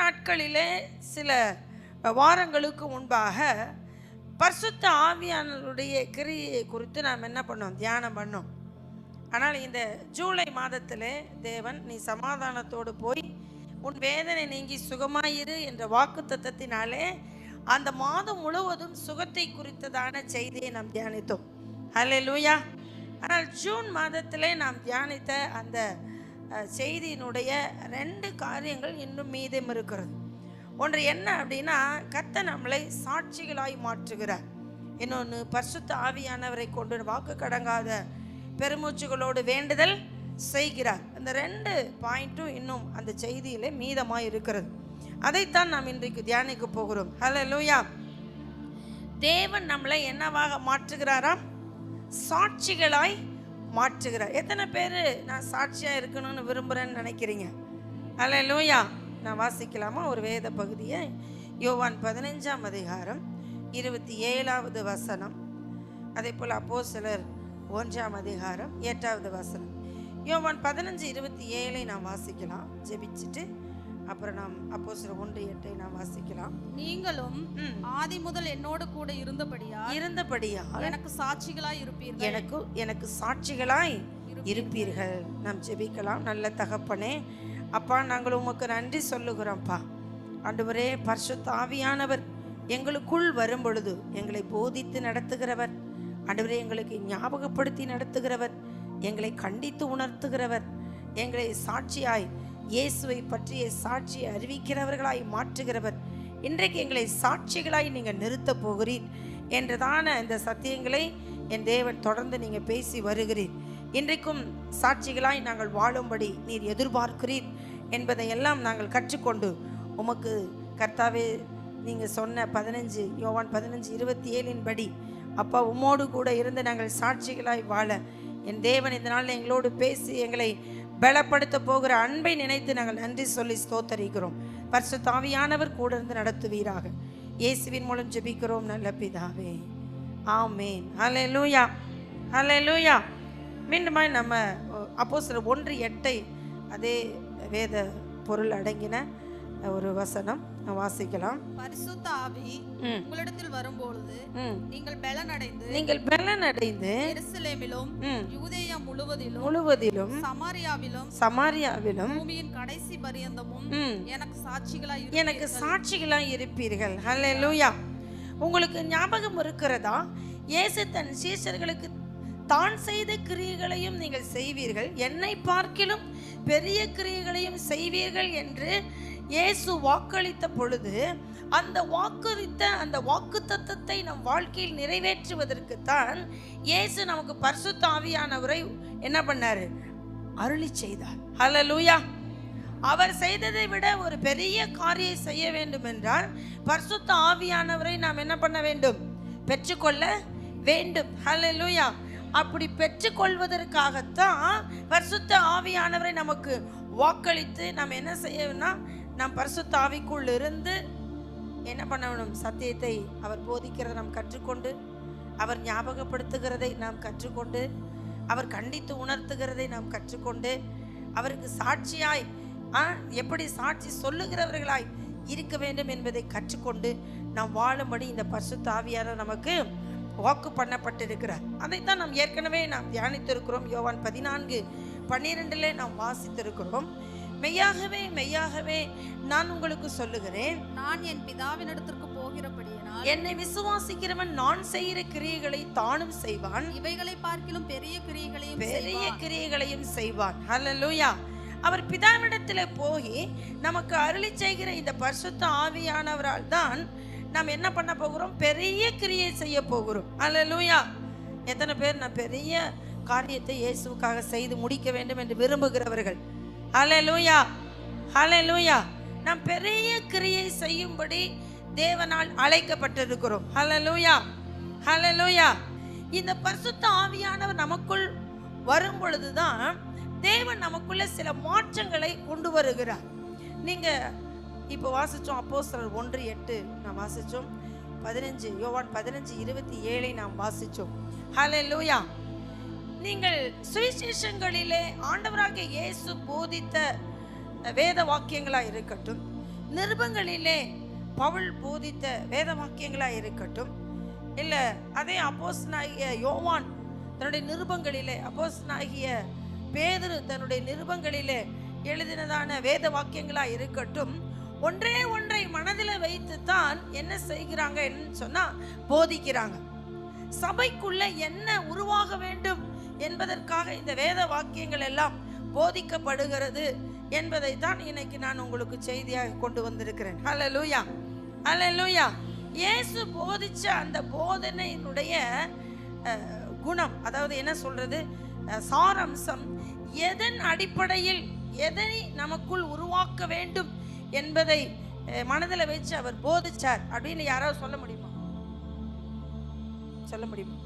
நாட்களிலே சில வாரங்களுக்கு முன்பாக பரிசுத்த ஆவியானவருடைய கிரியை குறித்து நாம் என்ன பண்ணோம், தியானம் பண்ணோம். ஆனால் இந்த ஜூலை மாதத்திலே தேவன், நீ சமாதானத்தோடு போய் உன் வேதனை நீங்கி சுகமாயிரு என்ற வாக்குத்தத்தத்தினாலே அந்த மாதம் முழுவதும் சுகத்தை குறித்ததான செய்தியை நாம் தியானித்தோம். ஹல்லேலூயா. ஆனால் ஜூன் மாதத்திலே நாம் தியானித்த அந்த செய்தியினுடைய 2 காரியங்கள் இன்னும் மீதம் இருக்கிறது. ஒன்று என்ன அப்படின்னா, கர்த்தர் நம்மளை சாட்சிகளாய் மாற்றுகிறார். இன்னொன்று, பரிசுத்த ஆவியானவரை கொண்டு வாக்கு கடங்காத பெருமூச்சுகளோடு வேண்டுதல் செய்கிறார். அந்த 2 பாயிண்ட்டும் இன்னும் அந்த செய்தியிலே மீதமாக இருக்கிறது. அதைத்தான் நாம் இன்றைக்கு தியானிக்க போகிறோம். ஹல்லேலூயா. தேவன் நம்மளை என்னவாக மாற்றுகிறாராம்? சாட்சிகளாய் மாற்றுகிறார். எத்தனை பேர் நான் சாட்சியாக இருக்கணும்னு விரும்புகிறேன்னு நினைக்கிறீங்க? ஹல்லேலூயா. நான் வாசிக்கலாமா ஒரு வேத பகுதியை? யோவான் 15ஆம் அதிகாரம் 27வது வசனம். அதே போல் அப்போஸ்தலர் 1ஆம் அதிகாரம் 8வது வசனம். யோவான் 15:27 நாம் வாசிக்கலாம். ஜெபிச்சுட்டு அப்புறம் நாம் அப்போஸ்தலர் 1:8 நாம் வாசிக்கலாம். நீங்களும் ஆதி முதல் என்னோடு கூட இருந்தபடியா எனக்கு சாட்சிகளாய் இருப்பீர்கள். எனக்கு சாட்சிகளாய் இருப்பீர்கள். நாம் ஜெபிக்கலாம். நல்ல தகப்பனே, அப்பா, நாங்கள் உமக்கு நன்றி சொல்லுகிறோம்ப்பா. ஆண்டவரே, பரிசுத்த ஆவியானவர் எங்களுக்குள் வரும் பொழுது எங்களை போதித்து நடத்துகிறவர். ஆண்டவரே, எங்களுக்கு ஞாபகப்படுத்தி நடத்துகிறவர், எங்களை கண்டித்து உணர்த்துகிறவர், எங்களை சாட்சியாய் இயேசுவை பற்றிய சாட்சியை அறிவிக்கிறவர்களாய் மாற்றுகிறவர். இன்றைக்கு எங்களை சாட்சிகளாய் நீங்கள் நிறுத்த போகிறீர் என்றதான இந்த சத்தியங்களை என் தேவன் தொடர்ந்து நீங்கள் பேசி வருகிறீர். இன்றைக்கும் சாட்சிகளாய் நாங்கள் வாழும்படி நீர் எதிர்பார்க்கிறீர் என்பதையெல்லாம் நாங்கள் கற்றுக்கொண்டு உமக்கு கர்த்தாவே, நீங்கள் சொன்ன யோவான் 15:27 படி அப்பா, உம்மோடு கூட இருந்து நாங்கள் சாட்சிகளாய் வாழ என் தேவன் இந்த நாளில் எங்களோடு பேசி எங்களை பலப்படுத்த போகிற அன்பை நினைத்து நாங்கள் நன்றி சொல்லி ஸ்தோத்தரிக்கிறோம். பரிசுத்த ஆவியானவர் கூட இருந்து நடத்துவீராக. இயேசுவின் மூலம் ஜெபிக்கிறோம் நல்ல பிதாவே, ஆமேன். ஹல்லேலூயா, ஹல்லேலூயா. மீண்டுமாய் நம்ம அப்போஸ்தலர் 1:8 அதே வேத பொருள் அடங்கின ஒரு வசனம் வாசிக்கலாம். பரிசுத்த ஆவி உங்களிடத்தில் வரும்பொழுது நீங்கள் பலனடைந்து எருசலேமிலும் யூதேயா முழுவதிலும் சமாரியாவிலும் பூமியின் கடைசி பரியந்தமும் எனக்கு சாட்சிகளாய் இருப்பீர்கள். ஹல்லேலூயா. உங்களுக்கு ஞாபகம் இருக்கிறதா? இயேசு தன் சீஷர்களுக்கு தான் செய்த கிரியைகளையும் நீங்கள் செய்வீர்கள், என்னை பார்க்கிலும் பெரிய கிரியைகளையும் செய்வீர்கள் என்று இயேசு வாக்களித்த பொழுது அந்த வாக்குத்தத்தத்தை நம் வாழ்க்கையில் நிறைவேற்றுவதற்குத்தான் இயேசு நமக்கு பரிசுத்த ஆவியானவரை என்ன பண்ணாரு? அருளி செய்தார். ஹல்லேலூயா. அவர் செய்ததை விட ஒரு பெரிய காரியம் செய்ய வேண்டும் என்றால் பரிசுத்த ஆவியானவரை நாம் என்ன பண்ண வேண்டும்? பெற்றுக்கொள்ள வேண்டும். ஹல்லேலூயா. அப்படி பெற்றுக்கொள்வதற்காகத்தான் பரிசுத்த ஆவியானவரை நமக்கு வாக்களித்து நாம் என்ன செய்யணும்னா, நாம் பரிசுத்த ஆவிக்குள் இருந்து என்ன பண்ணணும்? சத்தியத்தை அவர் போதிக்கிறதை நாம் கற்றுக்கொண்டு, அவர் ஞாபகப்படுத்துகிறதை நாம் கற்றுக்கொண்டு, அவர் கண்டித்து உணர்த்துகிறதை நாம் கற்றுக்கொண்டு, அவருக்கு சாட்சியாய் எப்படி சாட்சி சொல்லுகிறவர்களாய் இருக்க வேண்டும் என்பதை கற்றுக்கொண்டு நாம் வாழும்படி இந்த பரிசுத்த ஆவியானவர் நமக்கு வாக்கு பண்ணப்பட்டிருக்கிறார். அதைத்தான் நாம் ஏற்கனவே நாம் தியானித்திருக்கிறோம். யோவான் 14:12 நாம் வாசித்திருக்கிறோம். மெய்யாகவே நான் உங்களுக்கு சொல்லுகிறேன், நான் என் பிதாவினிடத்திற்கு போகிறபடியினால் என்னை விசுவாசிக்கிறவன் நான் செய்கிற கிரியைகளை தானும் செய்வான், இவைகளை பார்க்கிலும் பெரிய கிரியைகளையும் செய்வான். ஹல்லேலூயா. அவர் பிதாவினிடத்திலே போய் நமக்கு அருளி செய்கிற இந்த பரிசுத்த ஆவியானவரால் தான் நாம் என்ன பண்ண போகிறோம்? பெரிய கிரியை செய்ய போகிறோம். ஹல்லேலூயா. எத்தனை பேர் நான் பெரிய காரியத்தை இயேசுவுக்காக செய்து முடிக்க வேண்டும் என்று விரும்புகிறவர்கள்? ஹல்லேலூயா, ஹல்லேலூயா. நாம் பெரிய கிரியை செய்யும்படி தேவனால் அழைக்கப்பட்டிருக்கிறோம். ஹல்லேலூயா, ஹல்லேலூயா. இந்த பரிசுத்த ஆவியானவர் நமக்குள் வரும் பொழுதுதான் தேவன் நமக்குள்ள சில மாற்றங்களை கொண்டு வருகிறார். நீங்க இப்போ வாசிச்சோம் அப்போஸ்தலர் 1:8 நாம் வாசிச்சோம். யோவான் 15:27 நாம் வாசிச்சோம். ஹல்லேலூயா. நீங்கள் சுவிசேஷங்களிலே ஆண்டவராகிய இயேசு போதித்த வேத வாக்கியங்களாக இருக்கட்டும், நிருபங்களிலே பவுல் போதித்த வேத வாக்கியங்களாக இருக்கட்டும், இல்லை அதே அப்போஸ்தலனாகிய யோவான் தன்னுடைய நிருபங்களிலே, அப்போஸ்தலனாகிய பேதுரு தன்னுடைய நிருபங்களிலே எழுதினதான வேத வாக்கியங்களாக இருக்கட்டும், ஒன்றே ஒன்றை மனதில் வைத்து தான் என்ன செய்கிறாங்க என்று சொன்னா போதிக்கிறாங்க. சபைக்குள்ள என்ன உருவாக வேண்டும் என்பதற்காக இந்த வேத வாக்கியங்கள் எல்லாம் போதிக்கப்படுகிறது என்பதை தான் இன்னைக்கு நான் உங்களுக்கு செய்தியாக கொண்டு வந்திருக்கிறேன். ஹல்லேலூயா, ஹல்லேலூயா. இயேசு போதிச்ச அந்த போதனையினுடைய குணம், அதாவது என்ன சொல்றது, சாரம்சம், எதன் அடிப்படையில் எதை நமக்குள் உருவாக்க வேண்டும் என்பதை மனதில் வச்சு அவர் போதிச்சார் அப்படின்னு யாராவது சொல்ல முடியுமா? சொல்ல முடியுமா?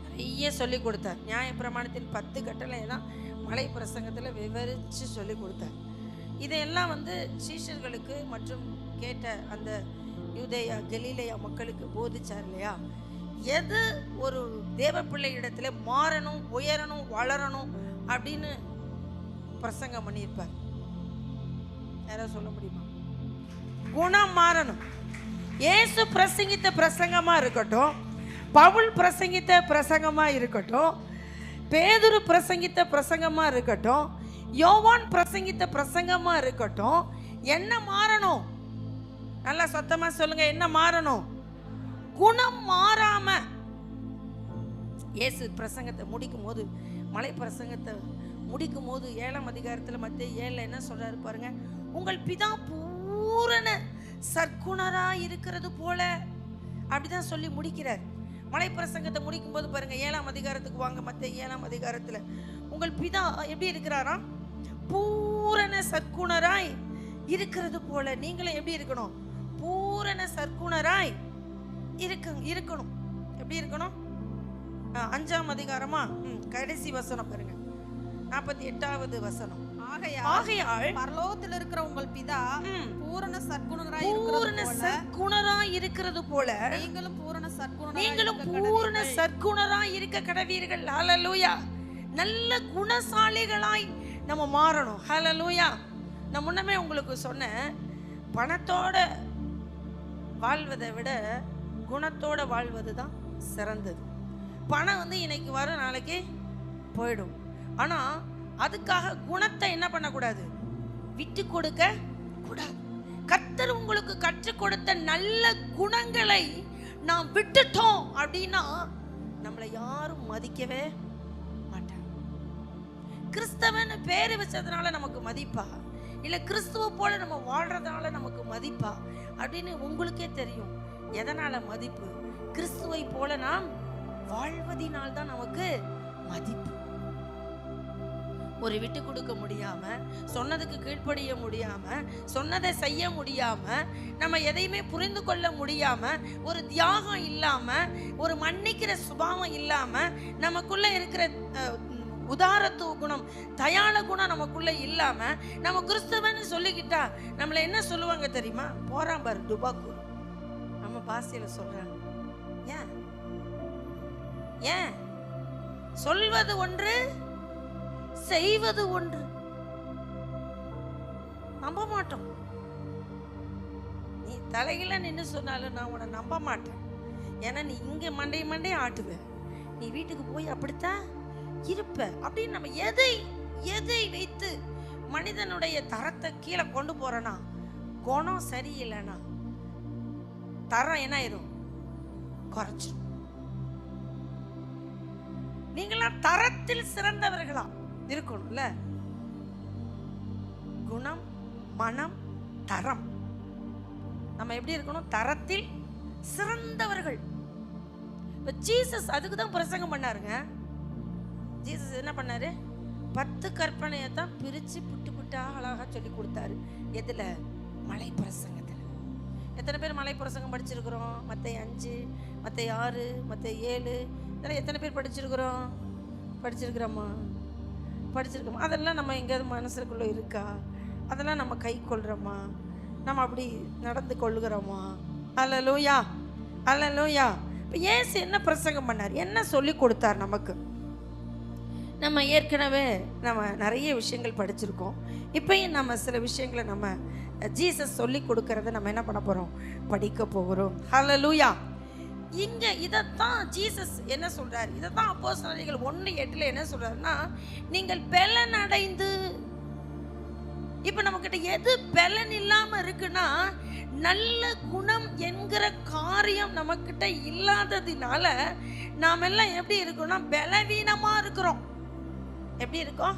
நிறைய சொல்லி கொடுத்தார். நியாயப்பிரமாணத்தின் 10 கட்டளை தான் மலை பிரசங்கத்தில் விவரித்து சொல்லி கொடுத்தார். இதையெல்லாம் சீஷர்களுக்கு மற்றும் கேட்ட அந்த யூதேயா கலிலேயா மக்களுக்கு போதிச்சார் இல்லையா? எது ஒரு தேவ பிள்ளை இடத்துல மாறணும், உயரணும், வளரணும் அப்படின்னு பிரசங்கம் பண்ணியிருப்பார். யாராவது சொல்ல முடியுமா? குணம் மாறணும். இயேசு பிரசங்கித்த பிரசங்கமா இருக்கட்டும், பவுல் பிரசங்கித்த பிரசங்கமா இருக்கட்டும், பேதுரு பிரசங்கித்த பிரசங்கமா இருக்கட்டும், யோவான் பிரசங்கித்த பிரசங்கமா இருக்கட்டும், என்ன மாறணும்? நல்லா சத்தமா சொல்லுங்க, என்ன மாறணும்? குணம் மாறாம. இயேசு பிரசங்கத்தை முடிக்கும் போது, மலை பிரசங்கத்தை முடிக்கும் போது 7ஆம் அதிகாரத்தில் மத்தேயு 7 என்ன சொல்றாரு பாருங்க, உங்கள் பிதா பூரண சற்குணராய் இருக்கிறது போல, அப்படிதான் சொல்லி முடிக்கிறார். மலை பிரசங்கத்தை முடிக்கும் போது பாருங்க, 7ஆம் அதிகாரத்துக்கு வாங்க. மத்தேயு 7ஆம் அதிகாரத்துல உங்கள் பிதா எப்படி இருக்கிறாராம்? பூரண சற்குணராய் இருக்கிறது போல. நீங்களும் எப்படி இருக்கணும்? பூரண சற்குணராய் இருக்கணும். எப்படி இருக்கணும்? 5ஆம் அதிகாரமா கடைசி வசனம் பாருங்க, 48வது வசனம். ஆகையால் பரலோகத்தில் இருக்கிற உங்கள் பிதா பூரண சற்குணராய் இருக்கிறது போல நீங்களும் பூரண சற்குணராய் இருக்க கடவீர்கள். ஹல்லேலூயா. நல்ல குணசாலிகளாய் நம்ம மாறணும். ஹல்லேலூயா. நான் முன்னமே உங்களுக்கு சொன்னேன், பணத்தோட வாழ்வதை விட குணத்தோட வாழ்வது தான் சிறந்தது. பணம் இன்னைக்கு வரும், நாளைக்கு போயிடும். ஆனா அதுக்காக குணத்தை என்ன பண்ணக்கூடாது? விட்டு கொடுக்க கூடாது. கர்த்தர் உங்களுக்கு கற்றுக் கொடுத்த நல்ல குணங்களை நாம் விட்டுட்டோம் அப்படின்னா நம்மளை யாரும் மதிக்கவே மாட்டாங்க. கிறிஸ்தவன் பேரு வச்சதுனால நமக்கு மதிப்பா, இல்ல கிறிஸ்துவ போல நம்ம வாழ்றதுனால நமக்கு மதிப்பா அப்படின்னு உங்களுக்கே தெரியும். எதனால மதிப்பு? கிறிஸ்துவை போல நாம் வாழ்வதினால் தான் நமக்கு மதிப்பு. ஒரு விட்டு கொடுக்க முடியாம, சொன்னதுக்கு கீழ்ப்படிய முடியாம, சொன்னதை செய்ய முடியாம, நம்ம எதையுமே புரிந்து கொள்ள முடியாம, ஒரு தியாகம் இல்லாம, ஒரு மன்னிக்கிற சுபாவம் இல்லாம, நமக்குள்ள இருக்கிற உதாரத்துவ குணம், தயாள குணம் நமக்குள்ள இல்லாம நம்ம கிறிஸ்தவன்னு சொல்லிக்கிட்டா நம்மள என்ன சொல்லுவாங்க தெரியுமா? போறான் பாரு டுபாக்கு, நம்ம பாஷையில சொல்றாங்க. ஏன் சொல்வது ஒன்று, செய்வது ஒன்று. நம்ப மாட்டோம். நீ தலையில நின்று சொன்னாலும் நான் உன்னை நம்ப மாட்டேன். ஏன்னா நீ இங்க மண்டை ஆட்டுவ, நீ வீட்டுக்கு போய் அப்படித்தான் இருப்ப அப்படின்னு நம்ம எதை வைத்து மனிதனுடைய தரத்தை கீழே கொண்டு போறோன்னா, குணம் சரியில்லைன்னா தரம் என்ன ஆயிரும்? குறைச்சிடும். நீங்களா தரத்தில் சிறந்தவர்களா இருக்கணும்ல. குணம், மனம், தரம். நம்ம எப்படி இருக்கணும்? தரத்தில் சிறந்தவர்கள். ஜீசஸ் அதுக்கு தான் பிரசங்கம் பண்ணாருங்க. ஜீசஸ் என்ன பண்ணாரு? 10 கற்பனையை தான் பிரிச்சு புட்டு புட்டா அழகா சொல்லி கொடுத்தாரு. எதுல? மலை பிரசங்கத்துல. எத்தனை பேர் மலை பிரசங்கம் படிச்சிருக்கிறோம்? மத்தேயு 5, மத்தேயு 6, மத்தேயு 7 இதெல்லாம் எத்தனை பேர் படிச்சிருக்கிறோம்? படிச்சிருக்கிறோமா? அதெல்லாம் நம்ம எங்கேயாவது மனசுக்குள்ளே இருக்கா? அதெல்லாம் நம்ம கை கொள்கிறோமா? நம்ம அப்படி நடந்து கொள்ளுகிறோமா? அல்லேலூயா, அல்லேலூயா. இப்போ இயேசு என்ன பிரசங்கம் பண்ணார்? என்ன சொல்லி கொடுத்தார் நமக்கு? நம்ம ஏற்கனவே நிறைய விஷயங்கள் படிச்சிருக்கோம். இப்பயும் நம்ம சில விஷயங்களை நம்ம ஜீசஸ் சொல்லி கொடுக்கறத நம்ம என்ன பண்ண போகிறோம், படிக்க போகிறோம். ஹல்லேலூயா. இங்கே இதைத்தான் ஜீசஸ் என்ன சொல்கிறார், இதைத்தான் அப்போஸ்தலர்கள் 1:8 என்ன சொல்கிறாருன்னா, நீங்கள் பலன் அடைந்து. இப்போ நம்மக்கிட்ட எது பலன் இல்லாமல் இருக்குன்னா, நல்ல குணம் என்கிற காரியம் நம்மக்கிட்ட இல்லாததுனால நாம் எல்லாம் எப்படி இருக்கோம்னா பலவீனமாக இருக்கிறோம். எப்படி இருக்கோம்?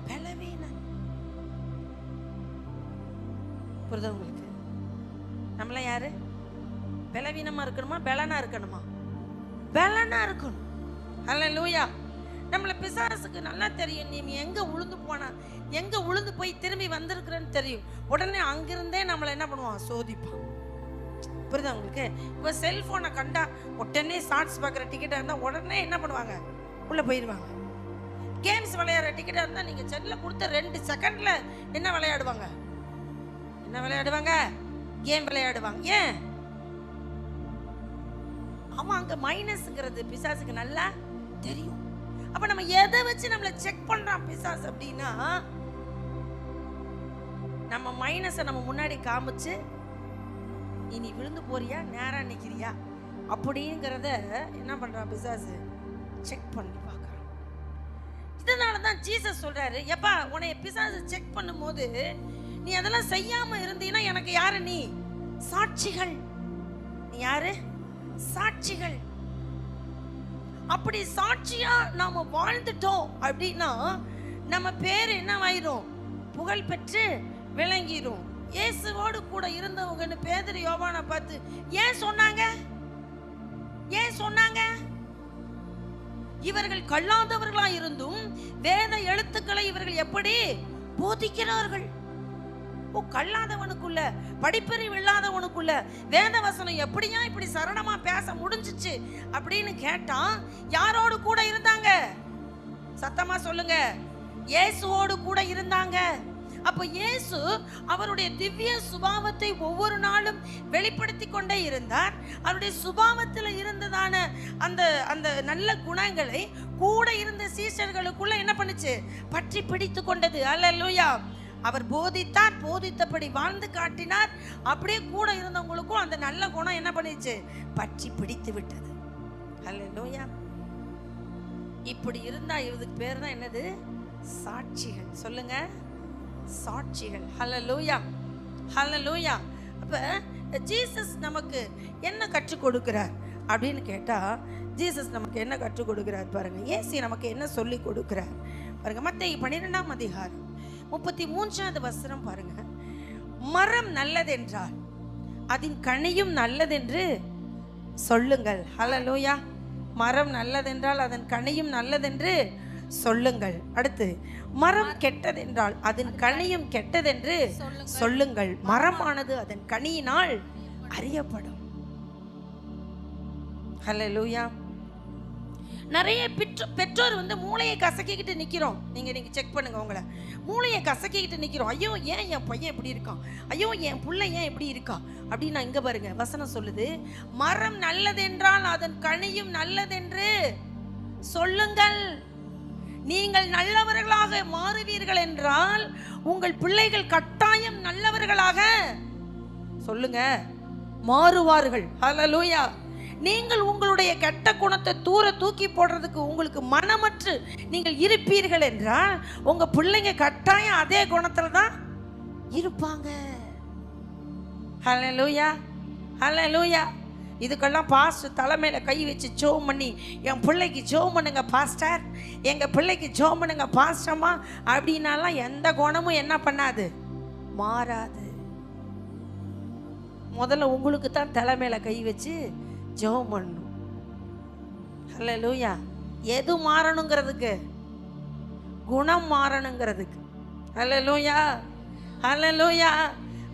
பலவீனம். புரியுதா உங்களுக்கு? நம்மளாம் யாரு? பலவீனமா இருக்கணுமா பலனா இருக்கணுமா? பலனா இருக்கணும். ஹல்லேலூயா. நம்மளை பிசாசுக்கு நல்லா தெரியும், நீ எங்க உளுந்து போனா, எங்க உளுந்து போய் திரும்பி வந்திருக்கிறன்னு தெரியும். உடனே அங்கிருந்தே நம்மளை என்ன பண்ணுவான், சோதிப்பான். புரியுதா உங்களுக்கு? இப்போ செல்போனை கண்டா உடனே ஷார்ட்ஸ் பார்க்குற டிக்கெட்டாக இருந்தால் உடனே என்ன பண்ணுவாங்க, உள்ளே போயிடுவாங்க. கேம்ஸ் விளையாடுற டிக்கெட்டாக இருந்தால் நீங்கள் செல்லில் கொடுத்த 2 செகண்டில் என்ன விளையாடுவாங்க, என்ன விளையாடுவாங்க, கேம் விளையாடுவாங்க. ஏன்? அவன் அங்கே மைனஸ்ங்கிறது பிசாசுக்கு நல்லா தெரியும். அப்போ நம்ம எதை வச்சு நம்மளை செக் பண்ணுறான் பிசாசு அப்படின்னா, நம்ம மைனஸை நம்ம முன்னாடி காமிச்சு இனி விழுந்து போறியா நேரா நிற்கிறியா அப்படிங்கிறத என்ன பண்ணுறான் பிசாசு, செக் பண்ணி பார்க்குறான். இதனால தான் ஜீசஸ் சொல்கிறாரு, எப்பா உன்னை பிசாசு செக் பண்ணும்போது நீ அதெல்லாம் செய்யாமல் இருந்தீன்னா எனக்கு யாரு, நீ சாட்சிகள். நீ யாரு? சாட்சிகள். அப்படி சாட்சியா நாம வாழ்ந்துட்டோம் அப்படின்னா நம்ம பேர் என்னவாயிரும், புகழ் பெற்று விளங்கிரும். இயேசுவோடு கூட இருந்தவங்கன்னு பேதுரு யோவானை பார்த்து ஏன் சொன்னாங்க, ஏன் சொன்னாங்க? இவர்கள் கல்லாதவர்களா இருந்தும் வேத எழுத்துக்களை இவர்கள் எப்படி போதிக்கிறார்கள். கல்லாதவனுக்குள்ள, படிப்பறிவு இல்லாதவனுக்குள்ள வேத வசனம் எப்படியா இப்படி சரணமா பேச முடிஞ்சிச்சு அப்படின்னு கேட்டா யாரோடு கூட இருந்தாங்க? சத்தமா சொல்லுங்க, இயேசுவோடு கூட இருந்தாங்க. அப்ப இயேசு அவருடைய திவ்ய சுபாவத்தை ஒவ்வொரு நாளும் வெளிப்படுத்தி கொண்டே இருந்தார். அவருடைய சுபாவத்தில் இருந்ததான அந்த அந்த நல்ல குணங்களை கூட இருந்த சீஷர்களுக்குள்ள என்ன பண்ணுச்சு, பற்றி பிடித்து கொண்டது. அல்லேலூயா. அவர் போதித்தார், போதித்தபடி வாழ்ந்து காட்டினார். அப்படியே கூட இருந்தவங்களுக்கும் அந்த நல்ல குணம் என்ன பண்ணிச்சு, பற்றி பிடித்து விட்டது. அல்லேலூயா. இப்படி இருந்தா இதுக்கு பேர் தான் என்னது, சாட்சிகள். சொல்லுங்க, சாட்சிகள். ஹல்லேலூயா, ஹல்லேலூயா. அப்ப ஜீசஸ் நமக்கு என்ன கற்றுக் கொடுக்கிறார் அப்படின்னு கேட்டா, ஜீசஸ் நமக்கு என்ன கற்றுக் கொடுக்கிறார் பாருங்க. இயேசு நமக்கு என்ன சொல்லி கொடுக்கிறார் பாருங்க. மத்தேயு 12ஆம் அதிகாரம் 33வது வசனம் பாருங்க. மரம் நல்லதென்றால் அதன் கனியும் நல்லதென்று சொல்லுங்கள். ஹல்லேலூயா. மரம் நல்லதென்றால் அதன் கனியும் நல்லதென்று சொல்லுங்கள். அடுத்து, மரம் கெட்டதென்றால் அதன் கனியும் கெட்டதென்று சொல்லுங்கள். மரமானது அதன் கனியினால் அறியப்படும். ஹல்லேலூயா. நிறைய பெற்றோர் மூளையை கசக்கிக்கிட்டு நிற்கிறோம். நீங்கள் செக் பண்ணுங்க, உங்களை மூளையை கசக்கிக்கிட்டு நிற்கிறோம். ஐயோ ஏன் என் பையன் எப்படி இருக்கான், ஐயோ என் பிள்ளை ஏன் எப்படி இருக்கா அப்படின்னு. இங்கே பாருங்க, வசனம் சொல்லுது, மரம் நல்லதென்றால் அதன் கனியும் நல்லதென்று சொல்லுங்கள். நீங்கள் நல்லவர்களாக மாறுவீர்கள் என்றால் உங்கள் பிள்ளைகள் கட்டாயம் நல்லவர்களாக சொல்லுங்க மாறுவார்கள். ஹல்லேலூயா. நீங்கள் உங்களுடைய கெட்ட குணத்தை தூர தூக்கி போடுறதுக்கு உங்களுக்கு மனமற்று நீங்கள் இருப்பீர்கள் என்றால் உங்க பிள்ளைங்க கட்டாயம் அதே குணத்துல தான் இருப்பாங்க. ஹல்லேலூயா, ஹல்லேலூயா. இதுக்கெல்லாம் பாஸ்டர் தலைமையில கை வச்சு ஜெபம் பண்ணி, என் பிள்ளைக்கு ஜெபம் பண்ணுங்க பாஸ்டர், எங்க பிள்ளைக்கு ஜெபம் பண்ணுங்க பாஸ்டர்மா அப்படின்னாலாம் எந்த குணமும் என்ன பண்ணாது, மாறாது. முதல்ல உங்களுக்கு தான் தலைமையில கை வச்சு ஜெபம் பண்ணணும். ஹல்லேலூயா. எது மாறணுங்கிறதுக்கு, குணம் மாறணுங்கிறதுக்கு. ஹல்லேலூயா, ஹல்லேலூயா.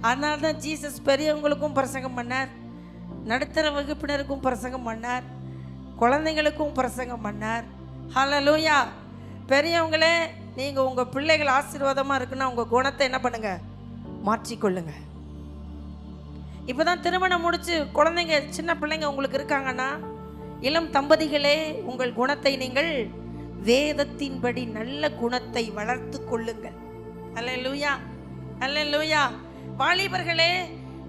அதனால தான் ஜீசஸ் பெரியவங்களுக்கும் பிரசங்கம் பண்ணார், நடுத்தர வகுப்பினருக்கும் பிரசங்கம் பண்ணார், குழந்தைங்களுக்கும் பிரசங்கம் பண்ணார். ஹல்லேலூயா. பெரியவங்களே, நீங்கள் உங்கள் பிள்ளைகள் ஆசீர்வாதமாக இருக்குன்னா உங்கள் குணத்தை என்ன பண்ணுங்க, மாற்றிக்கொள்ளுங்க. இப்போ தான் திருமணம் முடிச்சு குழந்தைங்க சின்ன பிள்ளைங்க உங்களுக்கு இருக்காங்கன்னா, இளம் தம்பதிகளே உங்கள் குணத்தை நீங்கள் வேதத்தின்படி நல்ல குணத்தை வளர்த்து கொள்ளுங்கள். அல்லேலூயா, அல்லேலூயா. வாலிபர்களே,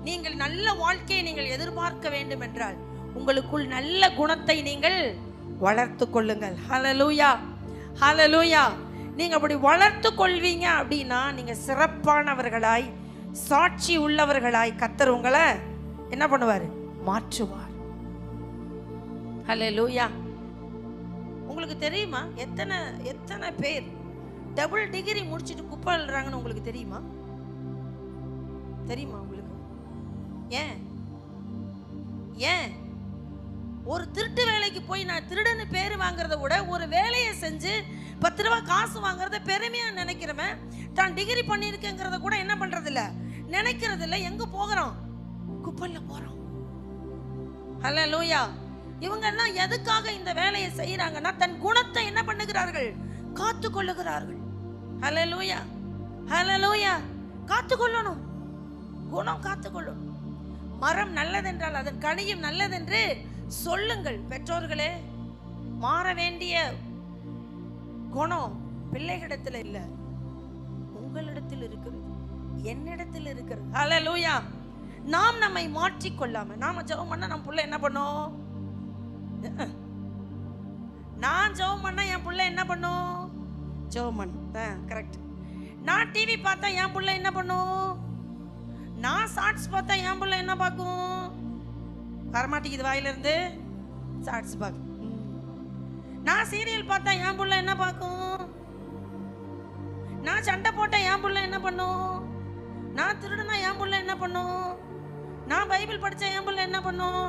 நீங்கள் நல்ல வாழ்க்கையை நீங்கள் எதிர்பார்க்க வேண்டும் என்றால் உங்களுக்குள் நல்ல குணத்தை நீங்கள் வளர்த்து கொள்ளுங்கள். ஹல்லேலூயா, ஹல்லேலூயா. நீங்க அப்படி வளர்த்து கொள்வீங்க அப்படின்னா நீங்க சிறப்பானவர்களாய், சாட்சி உள்ளவர்களாய் கர்த்தர் உங்களை என்ன பண்ணுவார்? மாற்றுவார். ஹல்லேலூயா. உங்களுக்கு தெரியுமா எத்தனை எத்தனை பேர் டபுள் டிகிரி முடிச்சுட்டு குப்பை அள்ளுறாங்கன்னு உங்களுக்கு தெரியுமா? தெரியுமா உங்களுக்கு? ஏன் ஏன் ஒரு திருட்டு வேலைக்கு போய் நான் திருடன்னு பேர் வாங்குறத விட ஒரு வேலையை செஞ்சு 10 ரூபா காசு வாங்குறத பெருமையா நினைக்கிறவன் தான் டிகிரி பண்ணியிருக்கேங்கிறத கூட என்ன பண்றது இல்ல, நினைக்கிறது இல்ல. எங்க போகிறோம்? குப்பையில போறோம். ஹல்லேலூயா. இவங்க எல்லாம் எதுக்காக இந்த வேலையை செய்யறாங்கன்னா தன் குணத்தை என்ன பண்ணுகிறார்கள்? காத்து கொள்ளுகிறார்கள். ஹல்லேலூயா, ஹல்லேலூயா. காத்து கொள்ளணும், குணம் காத்து கொள்ளணும். மரம் நல்லதென்றால் அதன் கனியும் நல்லதென்று சொல்லுங்கள். பெற்றோர்களே, மாற வேண்டிய குணம் பிள்ளைகளிடத்தில் இல்ல, உங்களிடத்தில் இருக்கிறது, என்னிடத்தில் இருக்கிறது. ஹல்லேலூயா. நாம் நம்மை மாற்றிக்கொள்ளாம நாம ஜெபம் பண்ணா நம்ம புள்ள என்ன பண்ணும்? நான் ஜெபம் பண்ணா என் புள்ள என்ன பண்ணும்? ஜெபம் பண்ணு. கரெக்ட். நான் டிவி பார்த்தா என் புள்ள என்ன பண்ணும்? நான் ஷார்ட்ஸ் பார்த்தா என் புள்ள என்ன பார்க்கும்? வரமாட்டேங்குது வாயிலிருந்து ஷார்ட்ஸ் பார்க்கும். நான் சீரியல் பார்த்தா என் புள்ள என்ன பார்க்கும்? நான் சண்டை போட்டா என் புள்ள என்ன பண்ணும்? நான் திருடுனா என் புள்ள என்ன பண்ணும்? நான் பைபிள் படிச்சா என் புள்ள என்ன பண்ணும்?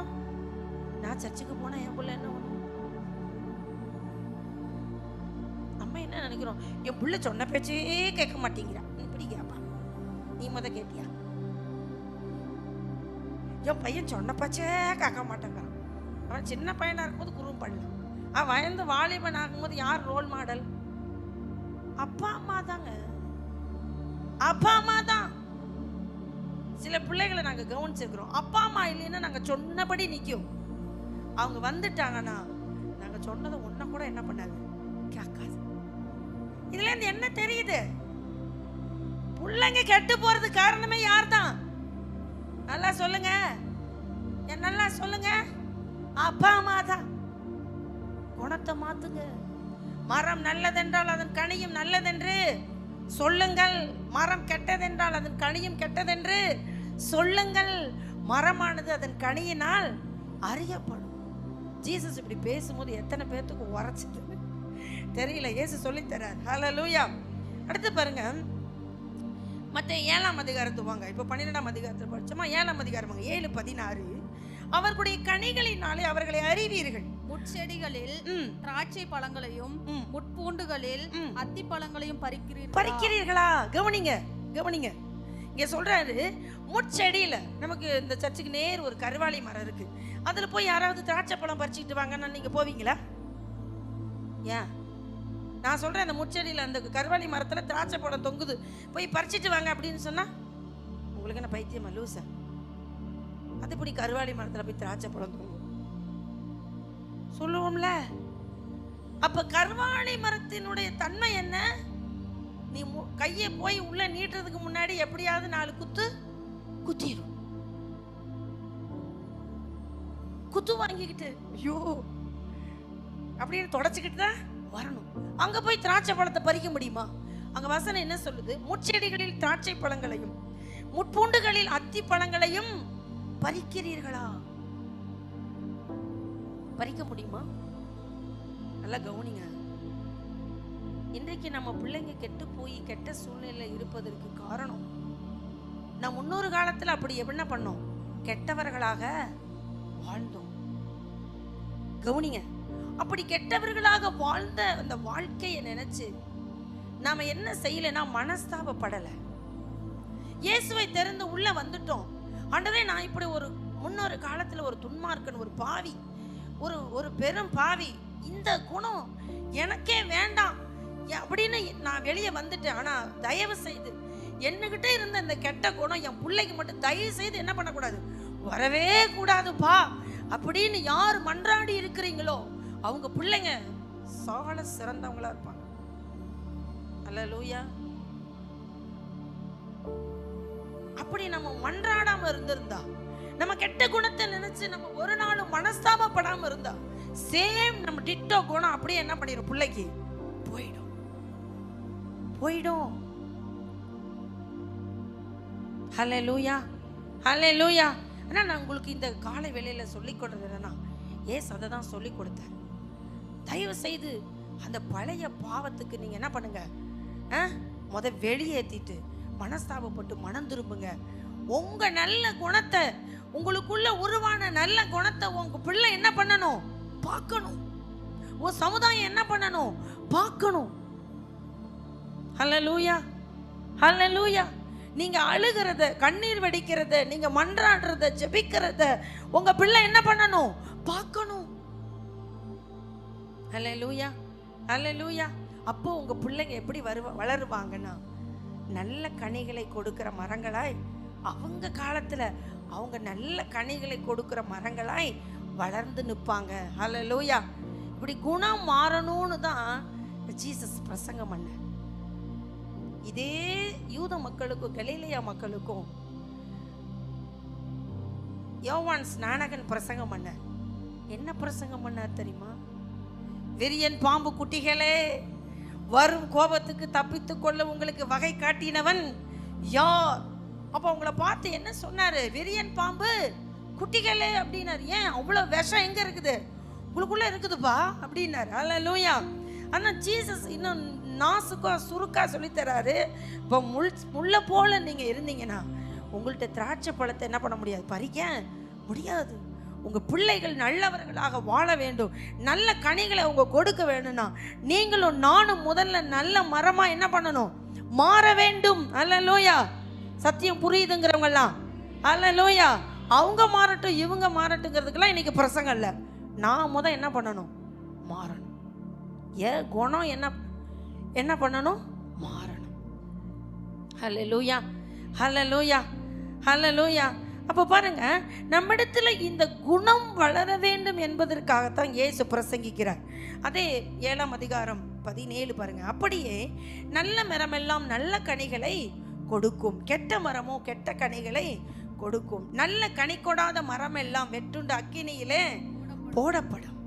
நான் சர்ச்சுக்கு போனா என் புள்ள என்ன பண்ணும்? அம்மா என்ன நினைக்கிறோம்? என் புள்ள சொன்ன பேச்சே கேட்க மாட்டேங்கிறா. இப்படி கேப்பா, நீ முத கேட்டியா? என் பையன் சொன்ன பேச்சே கேட்க மாட்டேங்கிறான். அவன் சின்ன பையனா இருக்கும்போது குறும் பண்ணலாம். அவன் வயந்து வாலிபன் ஆகும்போது யார் ரோல் மாடல்? அப்பா அம்மா தாங்க. அப்பா அம்மா தான். சில பிள்ளைகளை நாங்க கவனிச்சிருக்கிறோம். அப்பா அம்மா இல்லைன்னா நாங்க சொன்னபடி நிற்கும். அவங்க வந்துட்டாங்கன்னா நாங்க சொன்னதை ஒன்ன கூட என்ன பண்ணாது, கேட்காது. இதுல இருந்து என்ன தெரியுது? பிள்ளைங்க கெட்டு போறது காரணமே யார் தான்? நல்லா சொல்லுங்க, நல்லா சொல்லுங்க. அப்பா அம்மா தான். குணத்தை மாத்துங்க. மரம் நல்லதென்றால் அதன் கனியும் நல்லதென்று சொல்லுங்கள். மரம் கெட்டதென்றால் அதன் கனியும் கெட்டதென்று சொல்லுங்கள். மரமானது அதன் கனியினால் அறியப்படும். ஜீசஸ் இப்படி பேசும்போது எத்தனை பேர்த்துக்கு உரைச்சது தெரியல. இயேசு சொல்லித் தரார். ஹல்லேலூயா. அடுத்து பாருங்க, மற்ற 7ஆம் அதிகாரத்துக்கு வாங்க. இப்போ 12ஆம் அதிகாரத்தில் படிச்சோமா? 7ஆம் அதிகாரம் 7:16. அவர்களுடைய கனிகளினாலே அவர்களை அறிவீர்கள். முட்செடிகளில் திராட்சை பழங்களையும் முட்பூண்டுகளில் அத்தி பழங்களையும் பறிக்கிறீர்களா? கவனிங்க, கவனிங்க. இங்க சொல்றாரு, முட்செடியில நமக்கு இந்த சர்ச்சுக்கு நேர் ஒரு கருவாளி மரம் இருக்கு. அதுல போய் யாராவது திராட்சை பழம் பறிச்சுட்டு வாங்கன்னா நீங்க போவீங்களா? ஏன் நான் சொல்றேன், அந்த முட்செடியில அந்த கருவாளி மரத்துல திராட்சை பழம் தொங்குது, போய் பறிச்சுட்டு வாங்க அப்படின்னு சொன்னா உங்களுக்கு என்ன பைத்தியமா, லூசா? அது இப்படி கருவாளி மரத்துல போய் திராட்சை பழம் தொங்கும் சொல்லுவோம்ல? அப்ப கருவாளி மரத்தினுடைய தன்மை என்ன? நீ கையை போய் உள்ள நீட்டுறதுக்கு முன்னாடி எப்படியாவது 4 குத்து குத்திரும். குத்து வாங்கிக்கிட்டு ஐயோ அப்படின்னு தொடச்சுக்கிட்டு தான் வரணும். அங்க போய் திராட்சை பழத்தை பறிக்க முடியுமா? அங்க வசனம் என்ன சொல்லுது? முட்செடிகளில் திராட்சை பழங்களையும் முட்பூண்டுகளில் அத்தி பழங்களையும் பறிக்கிறீர்களா? பறிக்க முடியுமா? நல்லா கவனிங்க. இன்றைக்கு நம்ம பிள்ளைங்க கெட்டு போய் கெட்ட சூழ்நிலை இருப்பதற்கு காரணம் நான் முன்னொரு காலத்துல அப்படி என்ன பண்ணோம்? கெட்டவர்களாக வாழ்ந்தோம். கவனிங்க, அப்படி கெட்டவர்களாக வாழ்ந்த அந்த வாழ்க்கையை நினைச்சு நாம என்ன செய்யலைன்னா மனஸ்தாபப்படல. இயேசுவை தெரிந்து உள்ள வந்துட்டோம். ஆண்டவரே, நான் இப்படி ஒரு முன்னொரு காலத்துல ஒரு துன்மார்க்கன், ஒரு பாவி, ஒரு பெரும் பாவி, இந்த குணம் எனக்கே வேண்டாம் அப்படின்னு நான் வெளியே வந்துட்டேன். ஆனா தயவு செய்து என்னகிட்ட இருந்த இந்த கெட்ட குணம் என் பிள்ளைக்கு மட்டும் தயவு செய்து என்ன பண்ணக்கூடாது, வரவே கூடாதுப்பா அப்படின்னு யார் மன்றாடி இருக்கிறீங்களோ அவங்க பிள்ளைங்க சால சிறந்தவங்களா இருப்பாங்க. அல்லேலூயா. அப்படி நம்ம மன்றாடாம இருந்திருந்தா, நம்ம கெட்ட குணத்தை நினைச்சு நம்ம ஒரு நாளும் மனஸ்தாபப்படாம இருந்தா, சேம் நம்ம டிட்டோ குணம் அப்படியே என்ன பண்ணிடும், பிள்ளைக்கு போயிடும். ஹல்லேலூயா, ஹல்லேலூயா. ஆனா நான் உங்களுக்கு இந்த காலை வேளையில சொல்லிக் கொடுறது என்னன்னா, ஏசு அதை தான் சொல்லிக் கொடுத்தார். தயவு செய்து அந்த பழைய பாவத்துக்கு நீங்க என்ன பண்ணுங்க, வெளியேற்றிட்டு மனஸ்தாபப்பட்டு மனம் திரும்புங்க. உங்க நல்ல குணத்தை, உங்களுக்குள்ள உருவான நல்ல குணத்தை உங்க பிள்ளை என்ன பண்ணணும், பார்க்கணும். உன் சமுதாயம் என்ன பண்ணணும், பார்க்கணும். ஹல்லேலூயா, ஹல்லேலூயா. நீங்க அழுகிறத, கண்ணீர் வடிக்கிறத, நீங்க மன்றாடுறத, ஜெபிக்கிறத உங்க பிள்ளை என்ன பண்ணணும், பார்க்கணும். ஹல்லேலூயா, ஹல்லேலூயா. அப்போ உங்க பிள்ளைங்க எப்படி வளருவாங்கன்னா, நல்ல கனிகளை கொடுக்கிற மரங்களாய், அவங்க காலத்துல அவங்க நல்ல கனிகளை கொடுக்கிற மரங்களாய் வளர்ந்து நிற்பாங்க. ஹல்லேலூயா. இப்படி குணம் மாறணும்னு தான் ஜீசஸ் பிரசங்கம் பண்ணார். இதே யூத மக்களுக்கும் கலிலேயா மக்களுக்கும் யோவான் ஸ்நானகன் பிரசங்கம் பண்ணார். என்ன பிரசங்கம் பண்ணார் தெரியுமா? விரியன் பாம்பு குட்டிகளே, வரும் கோபத்துக்கு தப்பித்து கொள்ள உங்களுக்கு வகை காட்டினவன் யார்? அப்ப அவங்கள பார்த்து என்ன சொன்னாரு? விரியன் பாம்பு குட்டிகளே அப்படின்னாரு. ஏன் அவ்வளவு விஷம் எங்க இருக்குது? உங்களுக்குள்ள இருக்குதுப்பா அப்படின்னாரு. அல்லேலூயா. ஆனா ஜீசஸ் இன்னும் நாசுக்கா சுருக்கா சொல்லித்தராரு. இப்போ முள்ள போல நீங்க இருந்தீங்கன்னா உங்கள்கிட்ட திராட்சை பழத்தை என்ன பண்ண முடியாது, பறிக்க முடியாது. உங்க பிள்ளைகள் நல்லவர்களாக வாழ வேண்டும், நல்ல கனிகளை அவங்க கொடுக்க வேணும்னா நீங்களும் நானும் முதல்ல நல்ல மரமா என்ன பண்ணணும், மாற வேண்டும். அல்லேலூயா. சத்தியம் புரியுதுங்கிறவங்கலாம் அல்லேலூயா. அவங்க மாறட்டும் இவங்க மாறட்டுங்கிறதுக்கெல்லாம் இன்னைக்கு பிரசங்கம் இல்லை. நான் என்ன பண்ணணும், மாறணும். ஏன் குணம் என்ன பண்ணணும், மாறணும். ஹல்லேலூயா, ஹல்லேலூயா, ஹல்லேலூயா. அப்போ பாருங்க, நம்மிடத்துல இந்த குணம் வளர வேண்டும் என்பதற்காகத்தான் இயேசு பிரசங்கிக்கிறார். அதே 7ஆம் அதிகாரம் 17 பாருங்க. அப்படியே நல்ல மரமெல்லாம் நல்ல கனிகளை கொடுக்கும், கெட்ட மரமோ கெட்ட கனிகளை கொடுக்கும். நல்ல கனி கொடாத மரம் எல்லாம் வெட்டுண்டு அக்கினியிலே போடப்படும்.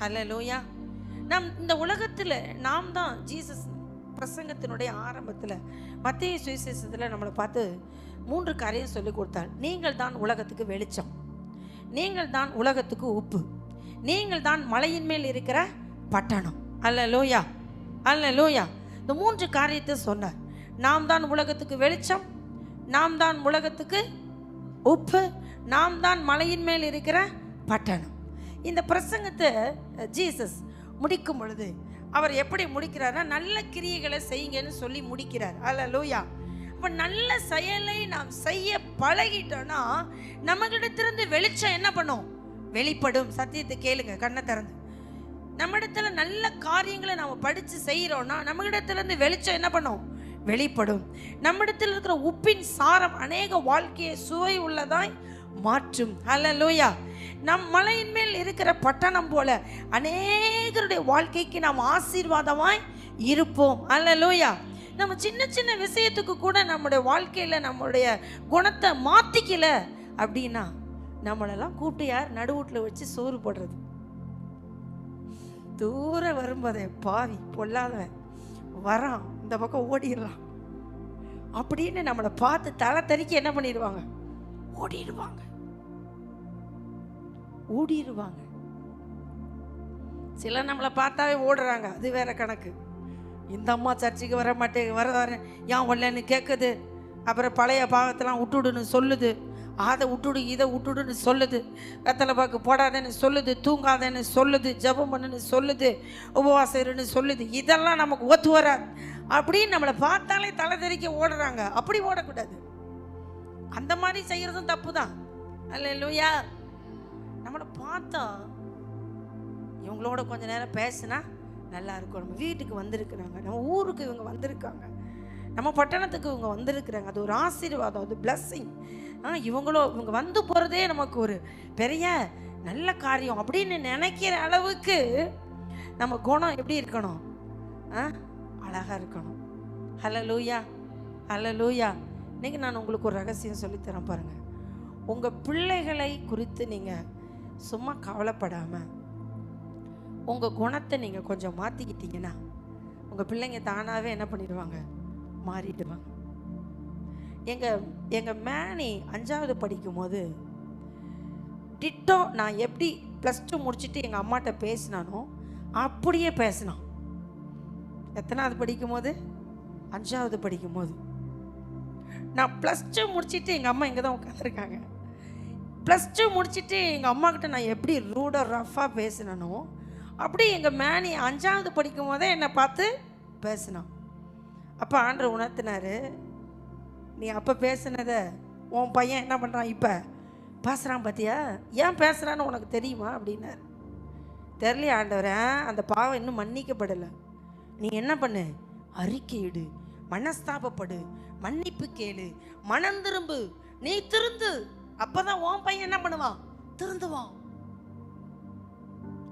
ஹல்லேலூயா. இந்த உலகத்துல நாம் தான் ஜீசஸ் பிரசங்கத்தினுடைய ஆரம்பத்துல மத்தேயு சுவிசேஷத்துல நம்மளை பார்த்து 3 காரியம் சொல்லி கொடுத்தார். நீங்கள் தான் உலகத்துக்கு வெளிச்சம், நீங்கள் தான் உலகத்துக்கு உப்பு, நீங்கள் தான் மலையின் மேல் இருக்கிற பட்டணம். அல்லேலூயா, அல்லேலூயா. இந்த 3 காரியத்தை சொன்னார். நாம் தான் உலகத்துக்கு வெளிச்சம், நாம் தான் உலகத்துக்கு உப்பு, நாம் தான் மலையின் மேல் இருக்கிற பட்டணம். இந்த பிரசங்கத்தை ஜீசஸ் முடிக்கும் பொழுது அவர் எப்படி முடிக்கிறார்னா, நல்ல கிரியைகளை செய்யுங்கன்னு சொல்லி முடிக்கிறார். அல்லேலூயா. அப்போ நல்ல செயலை நாம் செய்ய பழகிட்டோம்னா நம்மகிட்டத்திலிருந்து வெளிச்சம் என்ன பண்ணும், வெளிப்படும். சத்தியத்தை கேளுங்க கண்ணை திறந்து. நம்ம இடத்துல நல்ல காரியங்களை நாம் படித்து செய்கிறோம்னா நம்மகிட்டத்திலிருந்து வெளிச்சம் என்ன பண்ணும், வெளிப்படும். நம்ம இடத்துல இருக்கிற உப்பின் சாரம் அநேக வாழ்க்கையை சுவை உள்ளதாய் மாற்றும். அல்லேலூயா. நம் மலையின் மேல் இருக்கிற பட்டணம் போல அநேகருடைய வாழ்க்கைக்கு நாம் ஆசீர்வாதமாய் இருப்போம். அல்லேலூயா. நம்ம சின்ன சின்ன விஷயத்துக்கு கூட நம்முடைய வாழ்க்கையில் நம்முடைய குணத்தை மாற்றிக்கல அப்படின்னா நம்மளெல்லாம் கூப்பிட்டு யார் நடுவூட்டில் வச்சு சோறு போடுறது, தூரம் வரும்போதே பாவி பொல்லாதவன் வரான் இந்த பக்கம் ஓடிடலாம் அப்படின்னு நம்மளை பார்த்து தலை தறிக்க என்ன பண்ணிடுவாங்க, ஓடிடுவாங்க. சில நம்மளை பார்த்தாவே ஓடுறாங்க, அது வேற கணக்கு. இந்த அம்மா சர்ச்சுக்கு வர வரேன் ஏன் வரலன்னு கேட்குது, அப்புறம் பழைய பாவத்தெல்லாம் விட்டுடுன்னு சொல்லுது, அதை விட்டுடு இதை விட்டுடுன்னு சொல்லுது, வெத்தலை பாக்கு போடாதேன்னு சொல்லுது, தூங்காதேன்னு சொல்லுது, ஜெபம் பண்ணுன்னு சொல்லுது, உபவாசம் இருன்னு சொல்லுது. இதெல்லாம் நமக்கு ஒத்து வராது அப்படின்னு நம்மளை பார்த்தாலே தலை தெறிக்க ஓடுறாங்க. அப்படி ஓடக்கூடாது. அந்த மாதிரி செய்கிறதும் தப்பு தான். அல்லேலூயா. நம்மளை பார்த்தா இவங்களோட கொஞ்ச நேரம் பேசினா நல்லா இருக்கும். நம்ம வீட்டுக்கு வந்திருக்கிறாங்க, நம்ம ஊருக்கு இவங்க வந்திருக்காங்க, நம்ம பட்டணத்துக்கு இவங்க வந்திருக்கிறாங்க, அது ஒரு ஆசீர்வாதம், அது பிளஸ்ஸிங். இவங்க வந்து போகிறதே நமக்கு ஒரு பெரிய நல்ல காரியம் அப்படின்னு நினைக்கிற அளவுக்கு நம்ம குணம் எப்படி இருக்கணும்? அழகா இருக்கணும். ஹல்லேலூயா, ஹல்லேலூயா. இன்னைக்கு நான் உங்களுக்கு ஒரு ரகசியம் சொல்லித்தரேன் பாருங்க. உங்க பிள்ளைகளை குறித்து நீங்க சும்மா கவலைப்படாம உங்க குணத்தை நீங்க கொஞ்சம் மாத்திக்கிட்டீங்கன்னா உங்க பிள்ளைங்க தானாவே என்ன பண்ணிடுவாங்க? மாறிடுவாங்க. எங்க மேனி 5வது படிக்கும் போது டிட்டோ நான் எப்படி +2 முடிச்சுட்டு எங்கள் அம்மாட்ட பேசினானோ அப்படியே பேசினான். எத்தனாவது படிக்கும் போது? 5வது படிக்கும் போது. நான் +2 முடிச்சுட்டு எங்கள் அம்மா இங்கே தான் உட்காந்துருக்காங்க. +2 முடிச்சுட்டு எங்கள் அம்மா கிட்ட நான் எப்படி ரூடாக ரஃபாக பேசினனோ அப்படி எங்கள் மேனி 5வது படிக்கும் போதே என்னை பார்த்து பேசினான். அப்போ ஆண்டவர் உணர்த்தினாரு, நீ அப்போ பேசினத உன் பையன் என்ன பண்ணுறான் இப்போ பேசுகிறான் பார்த்தியா? ஏன் பேசுகிறான்னு உனக்கு தெரியுமா அப்படின்னாரு. தெரியலையா ஆண்டவரே, அந்த பாவம் இன்னும் மன்னிக்கப்படலை. நீ என்ன பண்ணு? அறிக்கையிடு, மனஸ்தாபப்படு, மன்னிப்பு கேளு, மனம் திரும்பு, நீ திருந்து. அப்போதான் உன் பையன் என்ன பண்ணுவான்? திருந்துவான்.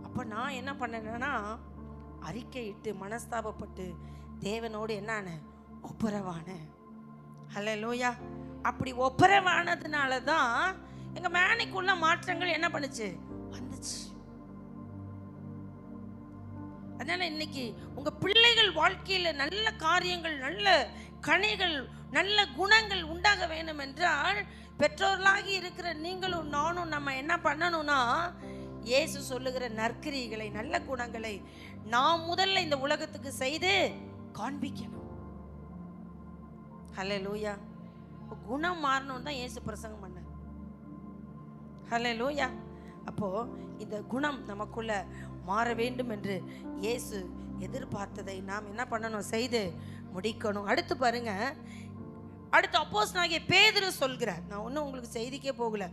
அப்போ நான் என்ன பண்ணேன்னா அறிக்கையிட்டு மனஸ்தாபப்பட்டு தேவனோடு என்னான ஒப்புரவான. ஹல்லேலூயா. அப்படி ஒப்புரவானதுனால தான் எங்க மேனிக்குள்ள மாற்றங்கள் என்ன பண்ணுச்சு? வந்துச்சு. அதனால இன்னைக்கு உங்க பிள்ளைகள் வாழ்க்கையில நல்ல காரியங்கள், நல்ல கனிகள், நல்ல குணங்கள் உண்டாக வேணும் என்றால் பெற்றோர்களாகி இருக்கிற நீங்களும் நானும் நம்ம என்ன பண்ணணும்னா இயேசு சொல்லுகிற நற்கிரிகளை, நல்ல குணங்களை நாம் முதல்ல இந்த உலகத்துக்கு செய்து காண்பிக்கணும். ஹல்லேலூயா. குணம் மாறணும் தான் இயேசு பிரசங்கம் பண்ணார். ஹல்லேலூயா. அப்போ இந்த குணம் நமக்குள்ள மாற வேண்டும் என்று இயேசு எதிர்பார்த்ததை நாம் என்ன பண்ணணும்? செய்து முடிக்கணும். அடுத்து பாருங்க, அடுத்து அப்போஸ்தலனாகிய பேதுரு சொல்கிறார். நான் ஒன்றும் உங்களுக்கு செய்திக்கே போகல.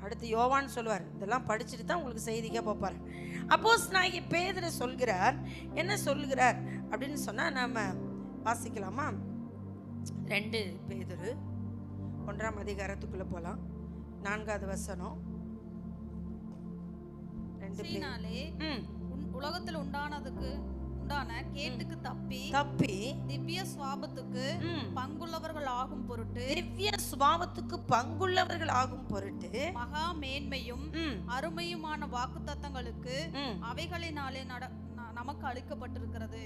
அடுத்து யோவான் சொல்லுவார். இதெல்லாம் படிச்சுட்டு தான் உங்களுக்கு செய்திக்கே போப்பார். அப்போஸ்தலனாகிய பேதுரு சொல்கிறார். என்ன சொல்கிறார் அப்படின்னு சொன்னா நாம வாசிக்கலாமா? 2 பேதுரு 1ஆம் அதிகாரத்துக்குள்ள போலாம். 4வது வசனம். 2 உலகத்தில் உண்டான கேட்டுக்கு தப்பி திவ்ய சுவாபத்துக்கு பங்குள்ளவர்கள் ஆகும் பொருட்டு மகா மேன்மையும் அருமையுமான வாக்குத்தத்தங்களுக்கு அவைகளினாலே நமக்கு அளிக்கப்பட்டிருக்கிறது.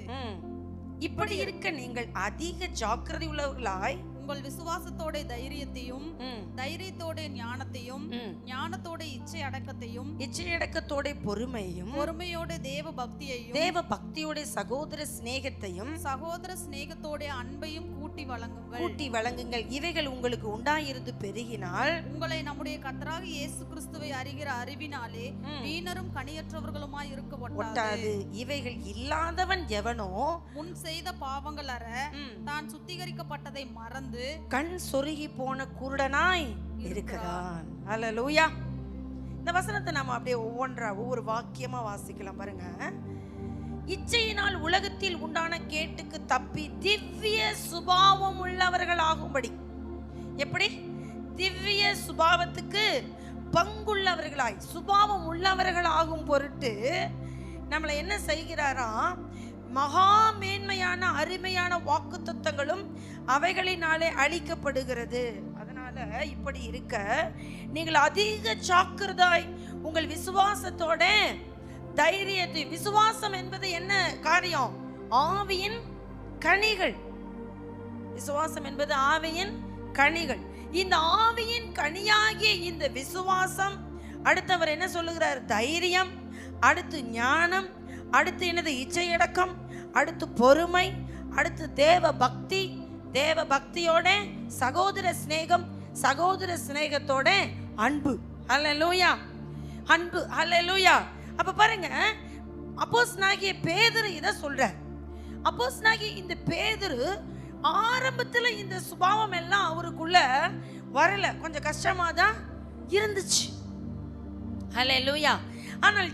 இப்படி இருக்க நீங்கள் அதிக ஜாக்கிரதை உள்ளவர்களாய் உங்கள் விசுவாசத்தோட தைரியத்தோட ஞானத்தையும் ஞானத்தோட இச்சை அடக்கத்தோட பொறுமையோட தேவ பக்தியோட சகோதர சிநேகத்தோட அன்பையும் கூட்டி வழங்குங்கள். இவைகள் உங்களுக்கு உண்டாயிருந்து பெருகினால் உங்களை நம்முடைய கர்த்தராகிய இயேசு கிறிஸ்துவை அறிகிற அறிவினாலே வீணரும் கனியற்றவர்களுமாய் இருக்க. இவைகள் இல்லாதவன் எவனோ முன் செய்த பாவங்கள் அற தான் சுத்திகரிக்கப்பட்டதை மறந்து கண் சொருகி போன குருடனாய் இருக்கிறான். ஹல்லேலூயா. இந்த வசனத்தை நாம அப்படியே ஒவ்வொரு வாக்கியமா வாசிக்கலாம் பாருங்க. இச்சையினால் உலகத்தில் உண்டான கேட்டுக்கு தப்பி திவ்ய சுபாவம் உள்ளவர்கள் ஆகும்படி. எப்படி? திவ்ய சுபாவத்துக்கு பங்குள்ளவர்களாய், சுபாவம் உள்ளவர்கள் ஆகும் பொருட்டு நம்மளை என்ன செய்கிறாராம்? மகா மேன்மையான அருமையான வாக்குத்தத்தங்களும் அவைகளினாலே அளிக்கப்படுகிறது. அதனால இப்படி இருக்க நீங்கள் அதிக ஜாக்கிரதாய் உங்கள் விசுவாசத்தோட தைரியத்தை. விசுவாசம் என்பது என்ன காரியம்? ஆவியின் கனிகள். விசுவாசம் என்பது ஆவியின் கனிகள். இந்த ஆவியின் கனியாகிய இந்த விசுவாசம், அடுத்தவர் என்ன சொல்லுகிறார்? தைரியம், அடுத்து ஞானம், அடுத்து என்னது? இச்சையடக்கம், அடுத்து பொறுமை, அடுத்து தேவ பக்தி, தேவ பக்தியோட சகோதர சிநேகம், சகோதர சிநேகத்தோட அன்பு. ஹல்லேலூயா. அன்பு. ஹல்லேலூயா. அப்ப பாருங்க, அப்போஸ்தலனாகிய பேதுரு இத சொல்றார். அப்போஸ்தலனாகிய இந்த பேதுரு ஆரம்பத்துல இந்த சுபாவம் எல்லாம் அவருக்குள்ள வரல, கொஞ்சம் கஷ்டமா தான் இருந்துச்சு. ஹல்லேலூயா. ஆனால்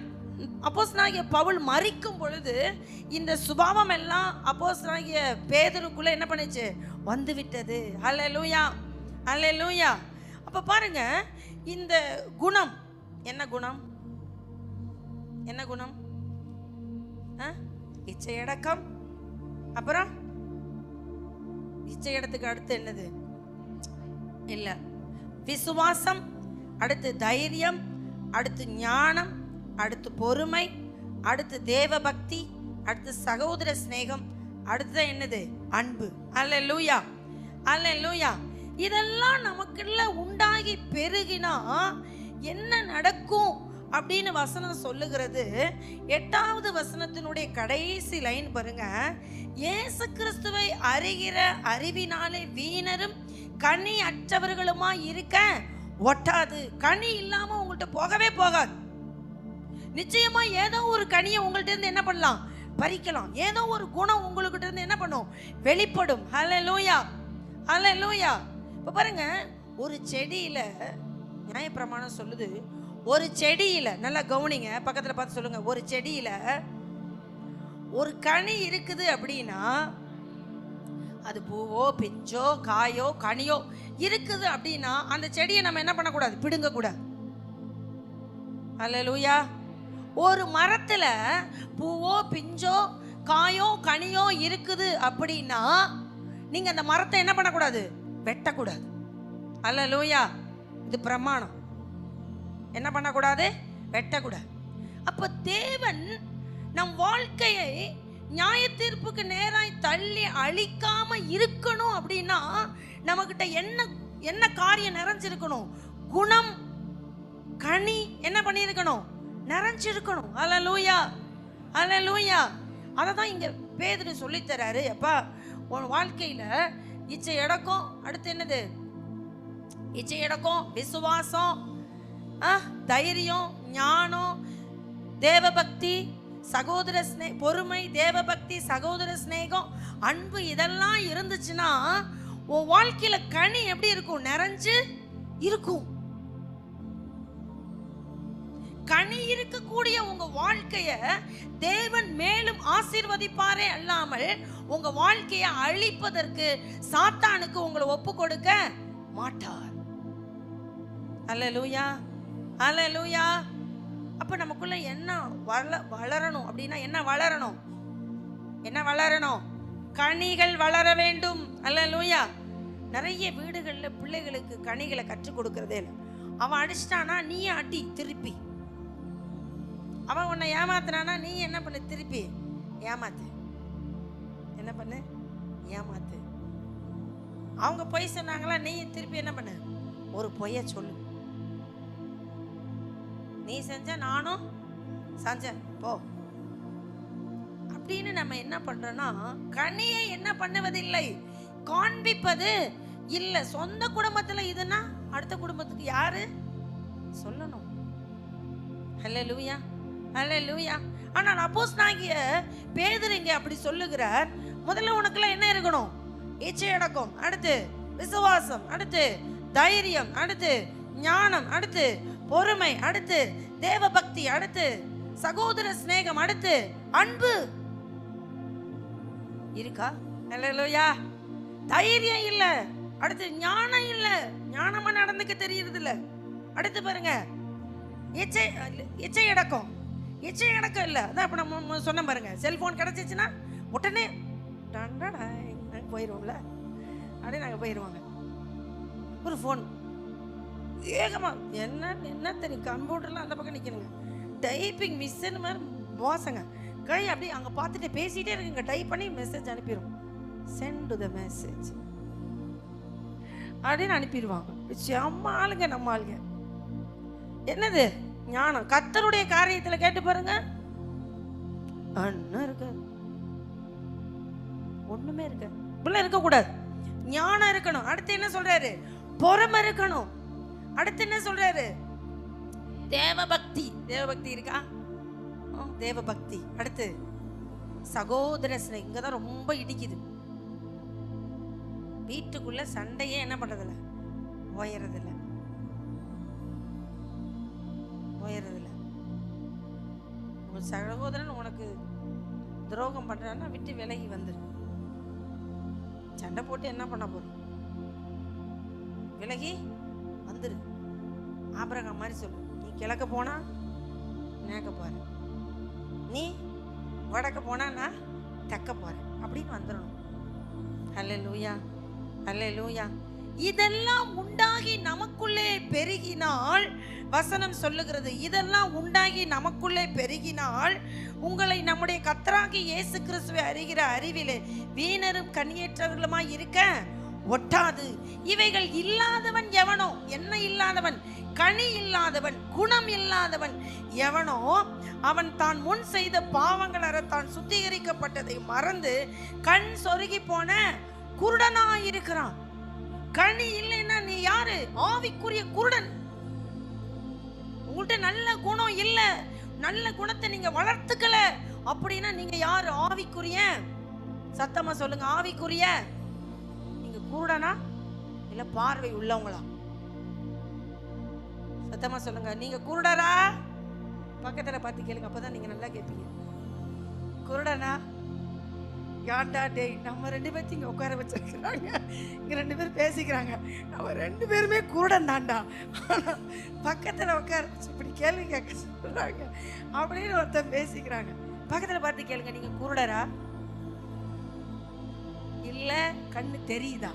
அப்போஸ்தலனாகிய பவுல் மரிக்கும் பொழுது இந்த சுபாவம் எல்லாம் அப்போஸ்தலனாகிய பேதுருக்குள்ள என்ன பண்ணுச்சு? வந்து விட்டது. ஹல்லேலூயா, ஹல்லேலூயா. அப்ப பாருங்க, இந்த குணம், என்ன குணம்? என்ன குணம்? இச்சையடக்கம். அப்புறம் இச்சையடத்துக்கு அடுத்து என்னது? இல்ல, விசுவாசம், அடுத்து தைரியம், அடுத்து ஞானம், அடுத்து பொறுமை, அடுத்து தேவ பக்தி, அடுத்து சகோதர சிநேகம், அடுத்து என்னது? அன்பு. அல்லேலூயா, அல்லேலூயா. இதெல்லாம் நமக்குள்ள உண்டாகி பெருகினா என்ன நடக்கும் அப்படின்னு வசனம் சொல்லுகிறது. 8வது வசனத்தினுடைய கடைசி லைன் பாருங்க. இயேசு கிறிஸ்துவை அறிகிற அறிவினாலே வீணரும் கனி அற்றவர்களுமா இருக்க ஒட்டாது. கனி இல்லாம உங்கள்கிட்ட போகவே போகாது. நிச்சயமா ஏதோ ஒரு கனியை உங்கள்கிட்ட இருந்து என்ன பண்ணலாம்? பறிக்கலாம். ஏதோ ஒரு குணம் உங்கள்கிட்ட இருந்து என்ன பண்ணும்? வெளிப்படும். ஹல்லேலூயா, ஹல்லேலூயா. இப்ப பாருங்க, ஒரு செடியில நியாயப்பிரமாணம் சொல்லுது, ஒரு செடியில, நல்லா கவனிங்க, பக்கத்துல பார்த்து சொல்லுங்க, ஒரு செடியில ஒரு கனி இருக்குது அப்படின்னா, அது பூவோ பிஞ்சோ காயோ கனியோ இருக்குது அப்படின்னா அந்த செடியை நம்ம என்ன பண்ணக்கூடாது? பிடுங்க கூடாது. அல்லேலூயா. ஒரு மரத்துல பூவோ பிஞ்சோ காயோ கனியோ இருக்குது அப்படின்னா நீங்க அந்த மரத்தை என்ன பண்ணக்கூடாது? வெட்டக்கூடாது. அல்லேலூயா. இது பிரமாணம். என்ன பண்ணக்கூடாது? வெட்டக்கூடாது. அப்ப தேவன் நம் வாழ்க்கையை நியாய தீர்ப்புக்கு நேராய் தள்ளி அழிக்காம இருக்கணும் அப்படின்னா நம்மகிட்ட என்ன காரியம் நிறைஞ்சிருக்கணும்? குணம், கனி என்ன பண்ணியிருக்கணும்? நிறைஞ்சிருக்கணும். அல்லேலூயா, அல்லேலூயா. அதை தான் இங்க பேதுரு சொல்லித் தராரு. அப்பா, உன் வாழ்க்கையில இச்சை அடக்கம், அடுத்து என்னது? இச்சை அடக்கம், விசுவாசம், தைரியம், ஞானம், தேவபக்தி, சகோதர பொறுமை, தேவபக்தி, சகோதர சிநேகம், அன்பு, இதெல்லாம் இருந்துச்சுன்னா உன் வாழ்க்கையில கனி எப்படி இருக்கும்? நிறைஞ்சு இருக்கும். கனி இருக்கக்கூடிய உங்க வாழ்க்கைய தேவன் மேலும் ஆசீர்வதிப்பாரே அல்லாமல் உங்க வாழ்க்கையை அழிப்பதற்கு சாத்தானுக்கு உங்களை ஒப்பு கொடுக்க மாட்டார். அல்லேலூயா, அல்லேலூயா. அப்ப நமக்குள்ள என்ன வளரணும் அப்படின்னா, என்ன வளரணும்? என்ன வளரணும்? கனிகள் வளர வேண்டும். அல்லேலூயா. நிறைய வீடுகள்ல பிள்ளைகளுக்கு கனிகளை கற்றுக் கொடுக்கறதே இல்லை. அவன் அடிச்சிட்டானா நீ அடி திருப்பி. அவன் உன்னை ஏமாத்துறானா நீ என்ன பண்ணு? திருப்பி ஏமாத்து. என்ன பண்ணு? ஏமாத்து. அவங்க பொய் சொன்னாங்களா, நீ திருப்பி என்ன பண்ணு? ஒரு பொய்ய சொல்லு. நீ செஞ்ச நானும் செஞ்சேன் போ அப்படின்னு நம்ம என்ன பண்றோம்னா, கனியை என்ன பண்ணுவதில்லை? காண்பிப்பது இல்ல. சொந்த குடும்பத்துல இதுன்னா அடுத்த குடும்பத்துக்கு யாரு சொல்லணும்? ஹல்லேலூயா, ஹல்லேலூயா. ஆனால் அப்போஸ்தலனாகிய பேதுரு இங்கே அப்படி சொல்லுகிறார். முதல்ல உனக்குள்ள என்ன இருக்கணும்? இச்சை அடக்கம், அடுத்து விசுவாசம், அடுத்து தைரியம், அடுத்து ஞானம், அடுத்து பொறுமை, அடுத்து தேவபக்தி, அடுத்து சகோதர சிநேகம், அடுத்து அன்பு இருக்கா? ஹல்லேலூயா. தைரியம் இல்ல, அடுத்து ஞானம் இல்ல, ஞானமா நடந்துக்க தெரியறது இல்ல. அடுத்து பாருங்க, இச்சை அடக்கம். இச்சை அடக்கம் இல்ல. அதான் இப்ப நம்ம சொன்ன பாருங்க, செல்போன் கிடைச்சிச்சுன்னா உடனே போயிடுவோம்ல, அப்படியே நாங்க போயிடுவாங்க. ஒரு ஃபோன் வேகமா என்ன தெரியும், கம்ப்யூட்டர்லாம் அந்த பக்கம் நிற்கணுங்க, டைப்பிங் மிஸ்ன்னு மாதிரி மோசங்க. கை அப்படி அங்கே பார்த்துட்டு பேசிகிட்டே இருக்குங்க, டைப் பண்ணி மெசேஜ் அனுப்பிடுவோம். சென்ட் டு த மெசேஜ் அப்படின்னு அனுப்பிடுவாங்க. செம்ம ஆளுங்க நம்ம ஆளுங்க. என்னது ஞானம்? கர்த்தருடைய காரியத்தில் கேட்டு பாருங்க, அண்ணா இருக்க ஒண்ணுமே இருக்க இப்படிலாம் இருக்கக்கூடாது. ஞானம் இருக்கணும். அடுத்து என்ன சொல்றாரு? பொறுமை இருக்கணும். அடுத்து என்ன சொல்றாரு? தேவபக்தி. தேவபக்தி இருக்கா? தேவபக்தி. அடுத்து சகோதர சிநேகம். இங்கதான் ரொம்ப இடிக்குது. வீட்டுக்குள்ள சண்டையே என்ன பண்றதில்ல, ஓயறதில்ல, ஓயறதில்ல. உன் சகோதரன் உனக்கு துரோகம் பண்றான்னா விட்டு விலகி வந்துரு. சண்டை போட்டு என்ன பண்ண போறோம்? விலகி வந்துரு. ஆபிரகாம் மாதிரி சொல்லு, நீ கிழக்க போனா மேற்க போறேன், நீ வடக்க போனா நான் தெக்க போறேன் அப்படின்னு வந்துடணும். அல்லேலூயா, அல்லேலூயா. இதெல்லாம் உண்டாகி நமக்குள்ளே பெருகினால், வசனம் சொல்லுகிறது, இதெல்லாம் உண்டாகி நமக்குள்ளே பெருகினால் உங்களை நம்முடைய கர்த்தராகிய இயேசு கிறிஸ்துவை அறிகிற அறிவிலே வீணரும் கனியற்றவர்களுமாய் இருக்க ஒட்டாது. இவைகள் இல்லாதவன் எவனோ, என்ன இல்லாதவன், கனி இல்லாதவன், குணம் இல்லாதவன் எவனோ அவன் தான் முன் செய்த பாவங்கள் அற தான் சுத்திகரிக்கப்பட்டதை மறந்து கண் சொருகி போன குருடனாயிருக்கிறான். கனி இல்லைன்னா நீ யாரு? ஆவிக்குரிய குருடன். உங்கள்கிட்ட நல்ல குணம் இல்ல, நல்ல குணத்தை நீங்க வளர்த்துக்கல அப்படின்னா நீங்க யாரு? ஆவிக்குரிய. சத்தமா சொல்லுங்க, ஆவிக்குரிய. நீங்க குருடனா இல்ல பார்வை உள்ளவங்களா? சத்தமா சொல்லுங்க, நீங்க குருடரா? பக்கத்துல பார்த்து கேளுங்க, அப்பதான் நீங்க நல்லா கேட்பீங்க. குருடனா? யாண்டா டேய், நம்ம 2 பேர்த்தையும் இங்கே உட்கார வச்சிருக்கிறாங்க, இங்கே 2 பேர் பேசிக்கிறாங்க, நம்ம 2 பேருமே குருடன் தாண்டா, ஆனால் பக்கத்தில் உட்கார வச்சு இப்படி கேள்வி கேட்க சொல்கிறாங்க அப்படின்னு ஒருத்தர் பேசிக்கிறாங்க. பக்கத்தில் பார்த்து கேளுங்க, நீங்கள் குருடரா இல்லை கண்ணு தெரியுதா?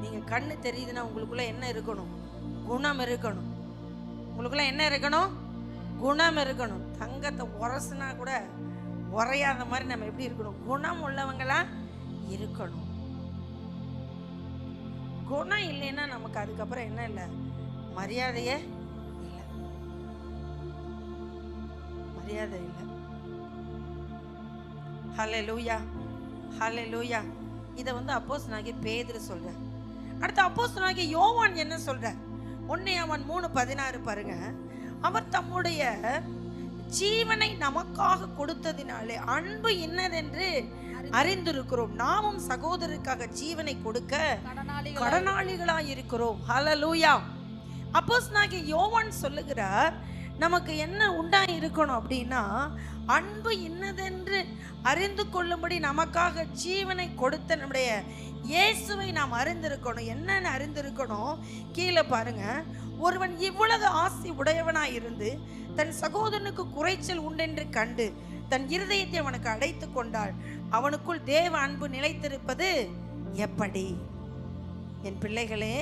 நீங்கள் கண்ணு தெரியுதுன்னா உங்களுக்குள்ள என்ன இருக்கணும்? குணம் இருக்கணும். உங்களுக்குள்ள என்ன இருக்கணும்? குணம் இருக்கணும். தங்கத்தை உரசுனா கூட உரையாத மாதிரி நம்ம எப்படி இருக்கணும்? குணம் உள்ளவங்களா இருக்கணும். குணம் இல்லைன்னா நமக்கு அதுக்கப்புறம் என்ன இல்லை? மரியாதையே இல்லை, மரியாதை இல்லை. ஹல்லேலூயா, ஹல்லேலூயா. இதை அப்போஸ்தலனாகிய பேதுரு சொல்றார். அடுத்து அப்போஸ்தலனாகிய யோவான் என்ன சொல்றார்? 1 யோவான் 3:16 பாருங்க. அவர் தம்முடைய ஜீவனை நமக்காக கொடுத்ததினாலே அன்பு என்னதென்று அறிந்திருக்கிறோம். நாமும் சகோதரருக்காக ஜீவனை கொடுக்க கடனாளிகளாய் இருக்கிறோம். ஹல்லேலூயா. அப்போஸ்தலனாகிய யோவான் சொல்லுகிறார், நமக்கு என்ன உண்டாய் இருக்கணும் அப்படின்னா, அன்பு இன்னதென்று அறிந்து கொள்ளும்படி நமக்காக ஜீவனை கொடுத்த நம்முடைய இயேசுவை நாம் அறிந்திருக்கணும். என்னன்னு அறிந்திருக்கணும்? கீழே பாருங்க. ஒருவன் இவ்வளவு ஆசை உடையவனாய் இருந்து தன் சகோதரனுக்கு குறைச்சல் உண்டென்று கண்டு தன் இருதயத்தை அவனுக்கு அடைத்து கொண்டாள், அவனுக்குள் தேவ அன்பு நிலைத்திருப்பது எப்படி? என் பிள்ளைகளே,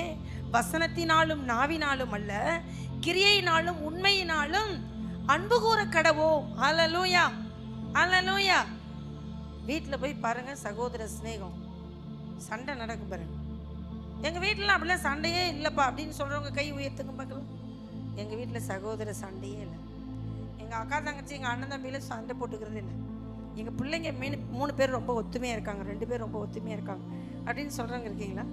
வசனத்தினாலும் நாவினாலும் அல்ல, கிரியையினாலும் உண்மையினாலும் அன்பு கூற கடவோம். ஹல்லேலூயா, ஹல்லேலூயா. வீட்டில் போய் பாருங்க, சகோதர சிநேகம், சண்டை நடக்கும் பாருங்க. எங்கள் வீட்டில் அப்படிலாம் சண்டையே இல்லைப்பா அப்படின்னு சொல்கிறவங்க கை உயர்த்துங்க பார்க்கலாம். எங்கள் வீட்டில் சகோதர சண்டையே இல்லை. எங்கள் அக்கா தங்கச்சி எங்கள் அண்ணன் தம்பியில சண்டை போட்டுக்கிறது இல்லை. எங்கள் பிள்ளைங்க 3 பேர் ரொம்ப ஒத்துமையாக இருக்காங்க, 2 பேர் ரொம்ப ஒத்துமையாக இருக்காங்க அப்படின்னு சொல்கிறவங்க இருக்கீங்களா?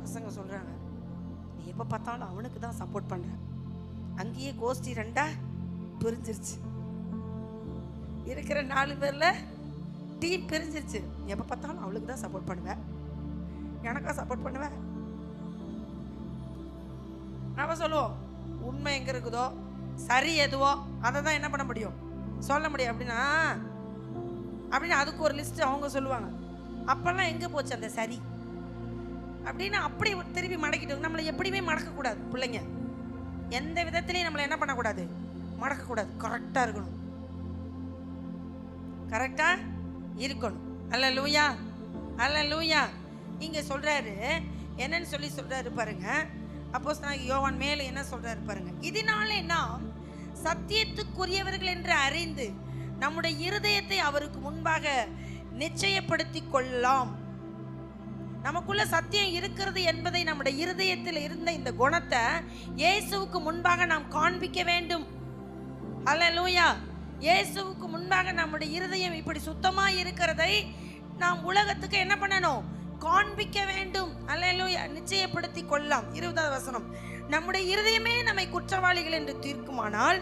பசங்க சொல்கிறாங்க, நீ எப்போ பார்த்தாலும் அவனுக்கு தான் சப்போர்ட் பண்ணுற. அங்கேயே கோஷ்டி 2ஆ பிரிஞ்சிருச்சு. இருக்கிற 4 பேரில் டீம் பிரிஞ்சிருச்சு. எப்போ பார்த்தாலும் அவளுக்கு தான் சப்போர்ட் பண்ணுவேன், எனக்கா சப்போர்ட் பண்ணுவேன். நம்ம சொல்லுவோம், உண்மை எங்கே இருக்குதோ, சரி எதுவோ அதை தான் என்ன பண்ண முடியும், சொல்ல முடியும். அப்படின்னு அதுக்கு ஒரு லிஸ்ட்டு அவங்க சொல்லுவாங்க. அப்போல்லாம் எங்கே போச்சு அந்த சரி அப்படின்னு அப்படி திருப்பி மடக்கிட்டு. நம்மளை எப்படியுமே மடக்கக்கூடாது. பிள்ளைங்க எந்த விதத்துலையும் நம்மளை என்ன பண்ணக்கூடாது, மடக்கக்கூடாது. கரெக்டாக இருக்கணும், கரெக்டாக இருக்கணும். அல்லேலூயா, அல்லேலூயா. இங்கே சொல்கிறாரு, என்னன்னு சொல்லி சொல்கிறாரு பாருங்க. அப்போஸ்தலனாகிய யோவான் மேலே என்ன சொல்கிறாரு பாருங்க. இதனாலே நாம் சத்தியத்துக்குரியவர்கள் என்று அறிந்து நம்முடைய இருதயத்தை அவருக்கு முன்பாக நிச்சயப்படுத்தி கொள்ளலாம். நமக்குள்ள சத்தியம் இருக்கிறது என்பதை நம்முடைய இருதயத்தில் இருந்த இந்த குணத்தை இயேசுவுக்கு முன்பாக நாம் காண்பிக்க வேண்டும். ஹல்லேலூயா. இயேசுவுக்கு முன்பாக நம்முடைய இருதயம் இப்படி சுத்தமாக இருக்கிறதை நாம் உலகத்துக்கு என்ன பண்ணணும், காண்பிக்க வேண்டும். அல்லேலூயா. நிச்சயப்படுத்தி கொள்ளலாம். 20வது வசனம், நம்முடைய இருதயமே நம்மை குற்றவாளிகள் என்று தீர்க்குமானால்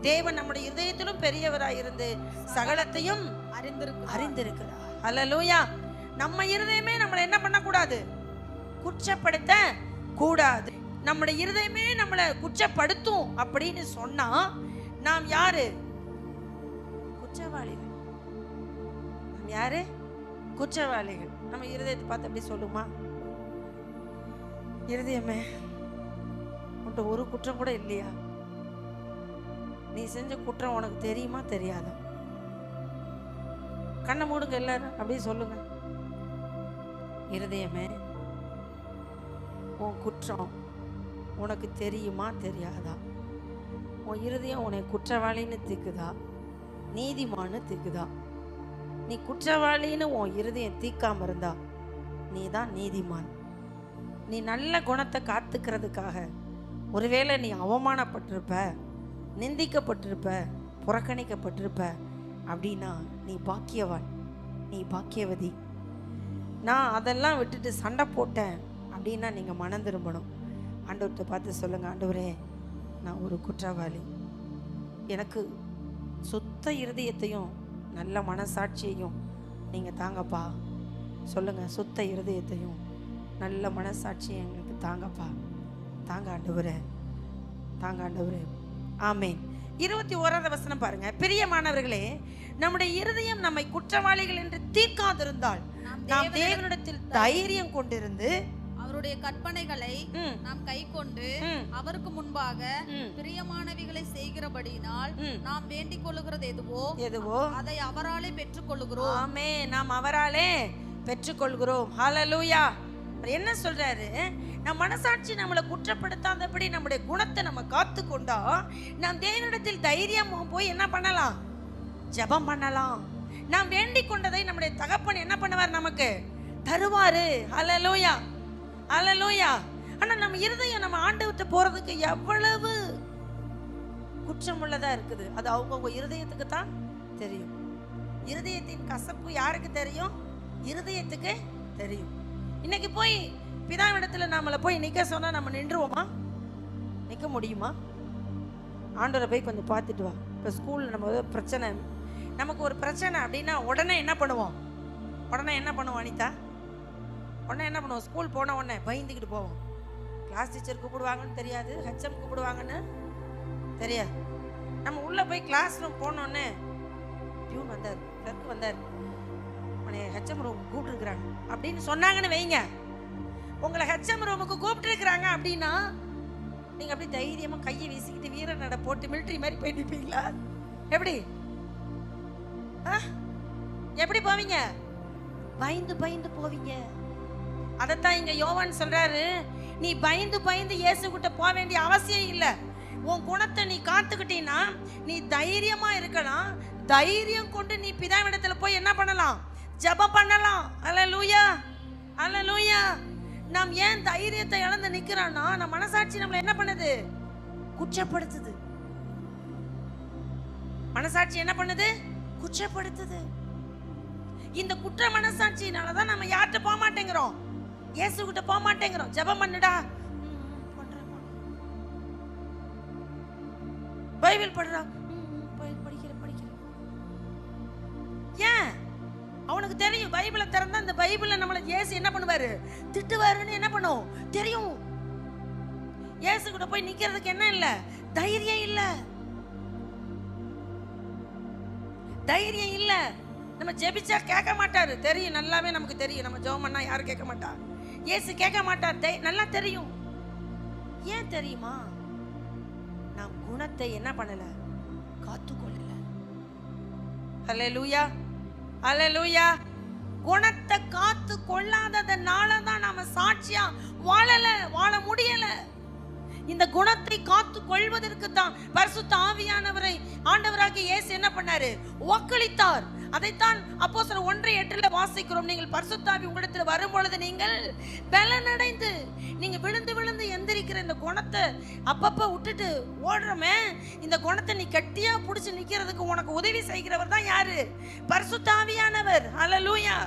தேவன் நம்முடைய இருதயத்திலும் பெரியவராயிருந்து சகலத்தையும் அறிந்திருக்கிறார். அல்லேலூயா. நம்ம இருதயமே நம்மளை என்ன பண்ணக்கூடாது, குற்றப்படுத்த கூடாது. நம்முடைய இருதயமே நம்மளை குற்றப்படுத்தும் அப்படின்னு சொன்னா நாம் யாரு? குற்றவாளிகள். நாம் யாரு? குற்றவாளிகள். நம்ம இருதயத்தை பார்த்து அப்படி சொல்லுமா? இருதயமே, உன்கிட்ட ஒரு குற்றம் கூட இல்லையா? நீ செஞ்ச குற்றம் உனக்கு தெரியுமா தெரியாதா? கண்ணை மூடுங்க எல்லாரும், அப்படியே சொல்லுங்க. இருதயமே, உன் குற்றம் உனக்கு தெரியுமா தெரியாதா? உன் இருதயம் உன்னை குற்றவாளின்னு திக்குதா, நீதிமான்னு திக்குதா? நீ குற்றவாளின்னு உன் இருதயம் தீக்காம இருந்தா நீ தான் நீதிமான். நீ நல்ல குணத்தை காத்துக்கிறதுக்காக ஒருவேளை நீ அவமானப்பட்டிருப்ப, நிந்திக்கப்பட்டிருப்ப, புறக்கணிக்கப்பட்டிருப்ப அப்படின்னா நீ பாக்கியவான், நீ பாக்கியவதி. நான் அதெல்லாம் விட்டுட்டு சண்டை போட்டேன் அப்படின்னா நீங்கள் மனம் திரும்பணும். ஆண்டவர்கிட்ட பார்த்து சொல்லுங்கள், ஆண்டவரே நான் ஒரு குற்றவாளி, எனக்கு சுத்த இருதயத்தையும் நல்ல மனசாட்சியையும் நீங்கள் தாங்கப்பா. சொல்லுங்கள், சுத்த இருதயத்தையும் நல்ல மனசாட்சியை எங்களுக்கு தாங்கப்பா. தாங்க ஆண்டவரே, தாங்க ஆண்டவரே. ஆமேன். 21வது வசனம் பாருங்க. பிரியமானவர்களே, நம்முடைய இருதயம் நம்மை குற்றவாளிகள் என்று தீர்க்காதிருந்தால் நாம் தேவனிடத்தில் தைரியம் கொண்டிருந்து அவருடைய கற்பனைகளை நாம் கைக்கொண்டு அவருக்கு முன்பாக பிரியமானவைகளை செய்கிறபடியினால் நாம் வேண்டிக் கொள்ளுகிறது எதுவோ அதை அவராலே பெற்றுக்கொள்கிறோம். ஆமே, நாம் அவராலே பெற்றுக்கொள்கிறோம். ஹல்லேலூயா. என்ன சொல்றாரு? நம் மனசாட்சி நம்மளை குற்றப்படுத்தாதபடி நம்முடைய குணத்தை நம்ம காத்து கொண்டா நாம் தேவனிடத்தில் தைரியம் போய் என்ன பண்ணலாம்? ஜெபம் பண்ணலாம். நாம் வேண்டிக் கொண்டதை நம்முடைய தகப்பன் என்ன பண்ணுவார்? நமக்கு தருவாரு. ஹல்லேலூயா, ஹல்லேலூயா. ஆனா நம்ம இருதயம் நம்ம ஆண்டவர்கிட்ட போறதுக்கு எவ்வளவு குற்றமுள்ளதா இருக்குது அது அவங்கவுங்க இருதயத்துக்கு தான் தெரியும். இருதயத்தின் கசப்பு யாருக்கு தெரியும்? இருதயத்துக்கு தெரியும். இன்னைக்கு போய் பிதாவிடத்துல நம்மளை போய் நிற்க சொன்னா நம்ம நின்றுவோமா? நிற்க முடியுமா? ஆண்டவரை போய் கொஞ்சம் பார்த்துட்டு வா. இப்போ ஸ்கூலில் நம்ம பிரச்சனை, நமக்கு ஒரு பிரச்சனை அப்படின்னா உடனே என்ன பண்ணுவோம்? அனிதா? உடனே என்ன பண்ணுவோம்? ஸ்கூல் போன உடனே பயந்துக்கிட்டு போவோம். கிளாஸ் டீச்சர் கூப்பிடுவாங்கன்னு தெரியாது, ஹெச்எம் கூப்பிடுவாங்கன்னு தெரியாது. நம்ம உள்ளே போய் கிளாஸ் ரூம் போனோடனே பியூன் வந்தார், கிளர்க் வந்தார், உன்னை ஹெச்எம் ரூம் கூப்பிட்டுருக்குறாங்க அப்படின்னு சொன்னாங்கன்னு வைங்க. உங்களை ஹெச்எம் ரூமுக்கு கூப்பிட்டுருக்குறாங்க அப்படின்னா நீங்கள் அப்படி தைரியமாக கையை வீசிக்கிட்டு வீர நட போட்டு மிலிட்ரி மாதிரி போய் நிற்பீங்களா? எப்படி போவீங்க? பயந்து பயந்து போவீங்க. அதைத்தான் இங்க யோவான் சொல்றாரு, நீ பயந்து பயந்து இயேசு கிட்ட போக வேண்டிய அவசியம் இல்லை. உன் குணத்தை நீ காத்துக்கிட்டீன்னா நீ தைரியமா இருக்கலாம். தைரியம் கொண்டு நீ பிதாவிடத்துல போய் என்ன பண்ணலாம்? ஜெபம் பண்ணலாம். அல்லேலூயா, அல்லேலூயா. நாம் ஏன் தைரியத்தை இழந்து நிக்கிறோம்னா நம்ம மனசாட்சி நம்மளை என்ன பண்ணுது? குற்றப்படுத்துது. மனசாட்சி என்ன பண்ணுது? குற்றப்படுத்துது. இந்த குற்ற மனசாட்சியினாலதான் நம்ம யார்கிட்ட போக மாட்டேங்கிறோம்? இயேசு கிட்ட போக மாட்டேங்கிறோம். ஜெபம் பண்ணுடா, பைபிள் படுறா, படிக்கிறேன். ஏன்? அவனுக்கு தெரியும் பைபிளை திறந்தா இந்த பைபிளை நம்மளை இயேசு என்ன பண்ணுவாரு? திட்டுவாருன்னு என்ன பண்ணும் தெரியும். இயேசு கிட்ட போய் நிக்கிறதுக்கு என்ன இல்லை? தைரியம் இல்லை, தைரியம் இல்லை. நம்ம ஜெபிச்சா கேட்க மாட்டாரு, தெரியும், நல்லாவே நமக்கு தெரியும். நம்ம ஜெபம் பண்ணா யாரும் கேட்க மாட்டா, இயேசு கேட்க மாட்டார், நல்லா தெரியும். ஏன் தெரியுமா? நாம் குணத்தை என்ன பண்ணல? காத்துக்கொள்ளல. ஹல்லேலூயா, ஹல்லேலூயா. குணத்தை காத்து கொள்ளாததனால தான் நாம சாட்சியா வாழ முடியல. இந்த குணத்தை காத்து கொள்வதற்கு தான் பரிசுத்த ஆவியானவரை ஆண்டவராகிய இயேசு என்ன பண்ணாரு? வாக்களித்தார். அதைத்தான் அப்போஸ்தலர் 1:8 வாசிக்கிறோம். நீங்கள் பரிசுத்த ஆவி உங்களிடத்தில் வரும் பொழுது நீங்கள் பலனடைந்து, நீங்க விழுந்து விழுந்து எந்திரிக்கிற இந்த குணத்தை அப்பப்ப விட்டுட்டு ஓடுறமே, இந்த குணத்தை நீ கட்டியா பிடிச்சு நிக்கிறதுக்கு உனக்கு உதவி செய்கிறவர் தான் யாரு? பரிசுத்த ஆவியானவர். ஹல்லேலூயா.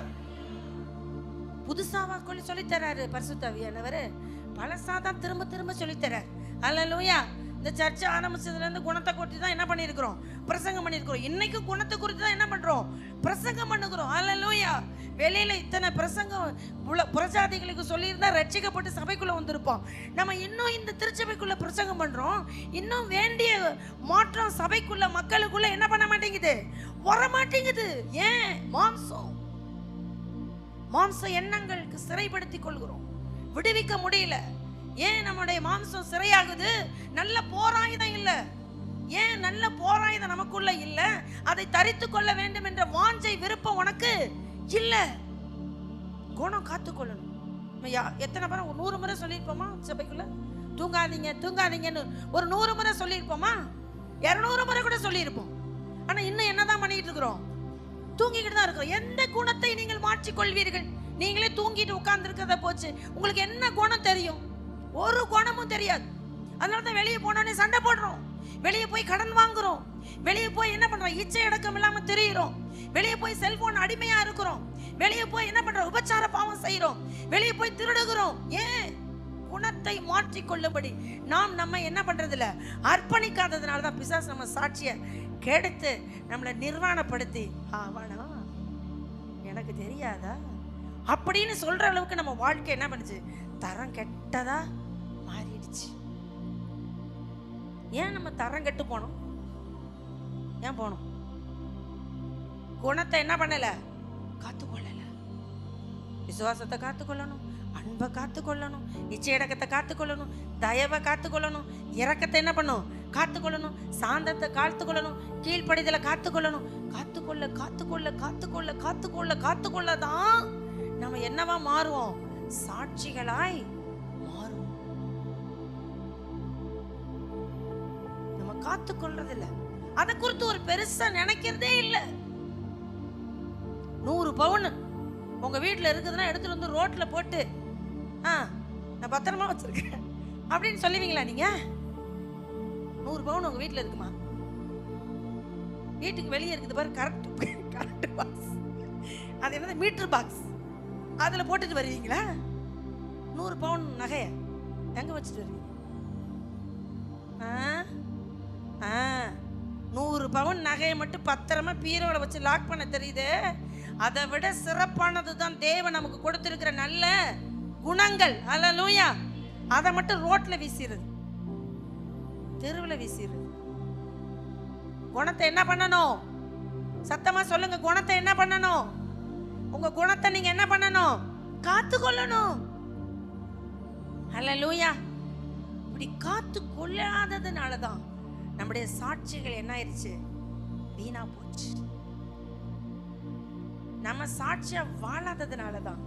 புதுசாவா சொல்லித் தராரு பரிசுத்த ஆவியானவர், பழசாதான் திரும்ப திரும்ப சொல்லித்தரார். ஹல்லேலூயா. இந்த சர்ச்சை ஆரம்பிச்சதுல இருந்து குணத்தை குறித்து தான் என்ன பண்ணியிருக்கிறோம்? பிரசங்கம் பண்ணியிருக்கிறோம். இன்னைக்கு குணத்தை குறித்து தான் என்ன பண்றோம்? பிரசங்கம் பண்ணுகிறோம். ஹல்லேலூயா. வெளியில இத்தனை பிரசங்கம் புறஜாதிகளுக்கு சொல்லியிருந்தா ரட்சிக்கப்பட்டு சபைக்குள்ள வந்திருப்போம். நம்ம இன்னும் இந்த திருச்சபைக்குள்ள பிரசங்கம் பண்றோம். இன்னும் வேண்டிய மாற்றம் சபைக்குள்ள மக்களுக்குள்ள என்ன பண்ண மாட்டேங்குது? வர மாட்டேங்குது. ஏன்? மாம்ச எண்ணங்களுக்கு சிறைப்படுத்திக் கொள்கிறோம். விடுவிக்க முடியல. ஏன் நம்முடைய மாம்சம் சிறையாகுது? நல்ல போராயுதம் இல்லை. ஏன் நல்ல போராயுதம் நமக்குள்ள இல்லை? அதை தரித்து கொள்ள வேண்டும் என்ற வாஞ்சை விருப்பம் உனக்கு இல்லை. குணம் காத்துக்கொள்ளணும். எத்தனை பேர் 100 முறை சொல்லியிருப்போமா சபைக்குள்ள? தூங்காதீங்க தூங்காதீங்கன்னு ஒரு 100 முறை சொல்லியிருப்போமா? 200 முறை கூட சொல்லியிருப்போம். ஆனா இன்னும் என்னதான் பண்ணிட்டு இருக்கிறோம்? தூங்கிக்கிட்டு தான் இருக்கிறோம். எந்த குணத்தை நீங்கள் மாற்றிக்கொள்வீர்கள்? நீங்களே தூங்கிட்டு உட்கார்ந்து இருக்கிறத போச்சு. உங்களுக்கு என்ன குணம் தெரியும்? ஒரு குணமும் தெரியாது. அதனாலதான் வெளியே போனோடனே சண்டை போடுறோம், வெளியே போய் கடன் வாங்குறோம், வெளியே போய் என்ன பண்றோம், இச்சை அடக்கம் இல்லாம தெரியுறோம், வெளியே போய் செல்போன் அடிமையா இருக்கிறோம், வெளியே போய் என்ன பண்றோம், உபச்சார பாவம் செய்யறோம், வெளியே போய் திருடுகிறோம். ஏன்? குணத்தை மாற்றிக்கொள்ளும்படி நாம் நம்ம என்ன பண்றது இல்ல, அர்ப்பணிக்காததுனால தான் பிசாசு நம்ம சாட்சியை கெடுத்து நம்மளை நிர்வாணப்படுத்தி ஆவானா எனக்கு தெரியாதா அப்படின்னு சொல்ற அளவுக்கு நம்ம வாழ்க்கை என்ன பண்ணுச்சு, தரம் கெட்டதா மாறிடுச்சு. ஏன் நம்ம தரம் கெட்டு போனோம்? ஏன் போனோம்? குணத்தை என்ன பண்ணல, காத்துக்கொள்ளல. விசுவாசத்தை காத்துக்கொள்ளணும், அன்பை காத்துக்கொள்ளணும், நிச்சயடக்கத்தை காத்துக்கொள்ளணும், தயவை காத்துக்கொள்ளணும், இரக்கத்தை என்ன பண்ணும், காத்துக்கொள்ளணும், சாந்தத்தை காத்துக்கொள்ளணும், கீழ்ப்படிதலை காத்துக்கொள்ளணும். காத்துக்கொள்ள காத்துக்கொள்ள காத்துக்கொள்ள காத்துக்கொள்ள காத்துக்கொள்ளதான் நம்ம என்னவா மாறுவோம், சாட்சிகளாய் மாறும். நம்ம காத்துக்கொள்றது இல்ல, அதை குறித்து ஒரு பெருசா நினைக்கிறதே இல்லை. 100 பவுன் உங்க வீட்டுல இருக்குதுன்னா எடுத்துட்டு வந்து ரோட்ல போட்டு நான் பத்திரமா வச்சிருக்கேன் அப்படின்னு சொல்லுவீங்களா நீங்க? 100 பவுன் உங்க வீட்டுல இருக்குமா? வீட்டுக்கு வெளியே இருக்குது பாரு, கரெக்ட் பாக்ஸ், அது என்னது, மீட்டர் பாக்ஸ், அதுல போட்டுட்டு வருவீங்களா? 100 பவுன் நகைய எங்க வச்சுட்டு வருவீங்க? 100 பவுன் நகையை மட்டும் பத்திரமா பீரோல வச்சு லாக் பண்ண தெரியுது. அதை விட சிறப்பானது தான் தேவன் நமக்கு கொடுத்திருக்கிற நல்ல குணங்கள். அல்லேலூயா. அதை மட்டும் ரோட்ல வீசிடுது, தெருவில் வீசிடுது. குணத்தை என்ன பண்ணணும்? சத்தமா சொல்லுங்க, குணத்தை என்ன பண்ணணும்? உங்க குணத்தை நீங்க என்ன பண்ணணும்? காத்துக்கொள்ளணும். அல்லேலூயா. இப்படி காத்து கொள்ளாததுனாலதான் நம்முடைய சாட்சிகள் என்ன ஆயிடுச்சு, வீணா போச்சு. நம்ம சாட்சியா வாழாததுனாலதான்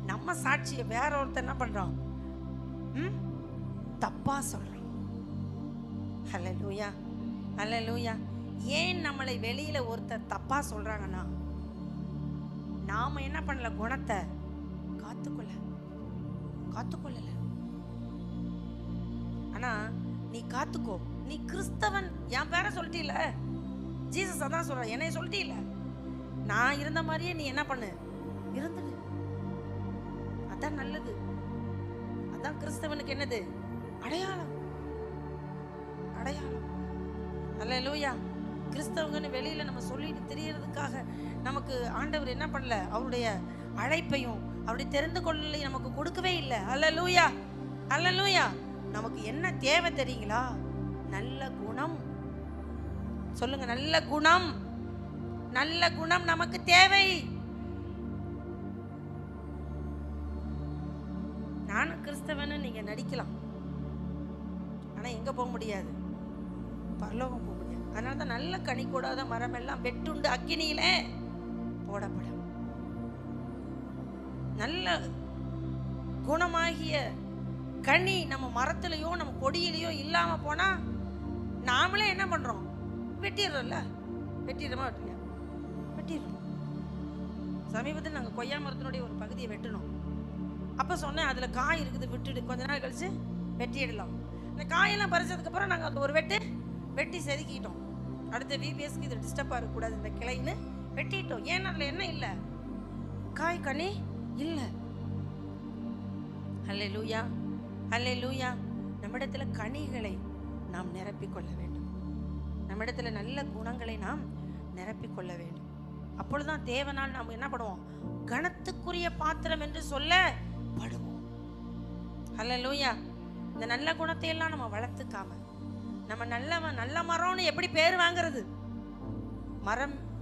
நம்ம சாட்சியை வேற ஒருத்தர் என்ன பண்றோம், தப்பா சொல்றோம். அல்லேலூயா அல்லேலூயா. ஏன் நம்மளை வெளியில ஒருத்தர் தப்பா சொல்றாங்கன்னா, நாம என்ன பண்ணல, குணத்தை காத்துக்கொள்ளல. ஆனா நீ காத்துக்கோ, நீ கிறிஸ்தவன், என் பேரை சொல்லிட்டீல, ஜீசஸ் அதான் சொல்ற, என்னைய சொல்லிட்டீல, நான் இருந்த மாதிரியே நீ என்ன பண்ணு, இருந்துடு. அதான் நல்லது. அதான் கிறிஸ்தவனுக்கு என்னது, அடையாளம். அல்லேலூயா. கிறிஸ்தவங்கன்னு வெளியில நம்ம சொல்லிட்டு தெரியறதுக்காக நமக்கு ஆண்டவர் என்ன பண்ணல, அவருடைய அழைப்பையும் அவருடைய தெரிந்து கொள்ளலையும் நமக்கு கொடுக்கவே இல்லை. அல்லேலூயா அல்லேலூயா. நமக்கு என்ன தேவை தெரியுங்களா? நல்ல குணம். சொல்லுங்க, நல்ல குணம். நல்ல குணம் நமக்கு தேவை. நானும் கிறிஸ்தவன்னு நீங்க நடிக்கலாம், ஆனா எங்க போக முடியாது, பரலோகம் போக முடியாது. அதனாலதான் நல்ல கனி கூடாத மரம் எல்லாம் வெட்டுண்டு அக்கினியிலே போடப்படும். நல்ல குணமாகிய கனி நம்ம மரத்திலேயோ நம்ம கொடியிலையோ இல்லாம போனா நாமளே என்ன பண்றோம், வெட்டிடுறோம்ல. வெட்டிடுறோமா? வெட்டிடுறோம். சமீபத்தில் நாங்கள் கொய்யா மரத்தினுடைய ஒரு பகுதியை வெட்டணும். அப்போ சொன்னேன், அதில் காய் இருக்குது, விட்டுடு, கொஞ்ச நாள் கழிச்சு வெட்டிடலாம். இந்த காயெல்லாம் பறிச்சதுக்கு அப்புறம் நாங்கள் அந்த ஒரு வெட்டி செதுக்கிட்டோம். அடுத்த விபிஎஸ்க்கு இது டிஸ்டர்பாக இருக்கக்கூடாது இந்த கிளைன்னு வெட்டிட்டோம். ஏன்னா அதில் என்ன இல்லை, காய் கனி இல்லை. அல்லேலூயா அல்லேலூயா. நம்மிடத்துல கனிகளை நாம் நிரப்பிக்கொள்ள வேண்டும். நம்மிடத்துல நல்ல குணங்களை நாம் நிரப்பிக்கொள்ள வேண்டும். அப்பொழுதுதான் தேவனால் நாம் என்ன பண்ணுவோம், கணத்துக்குரிய பாத்திரம் என்று சொல்லப்படுவோம். அல்லேலூயா. இந்த நல்ல குணத்தை எல்லாம் நம்ம வளர்த்துக்காம நம்ம நல்ல மரம்னு எப்படி பேர் வாங்குறது?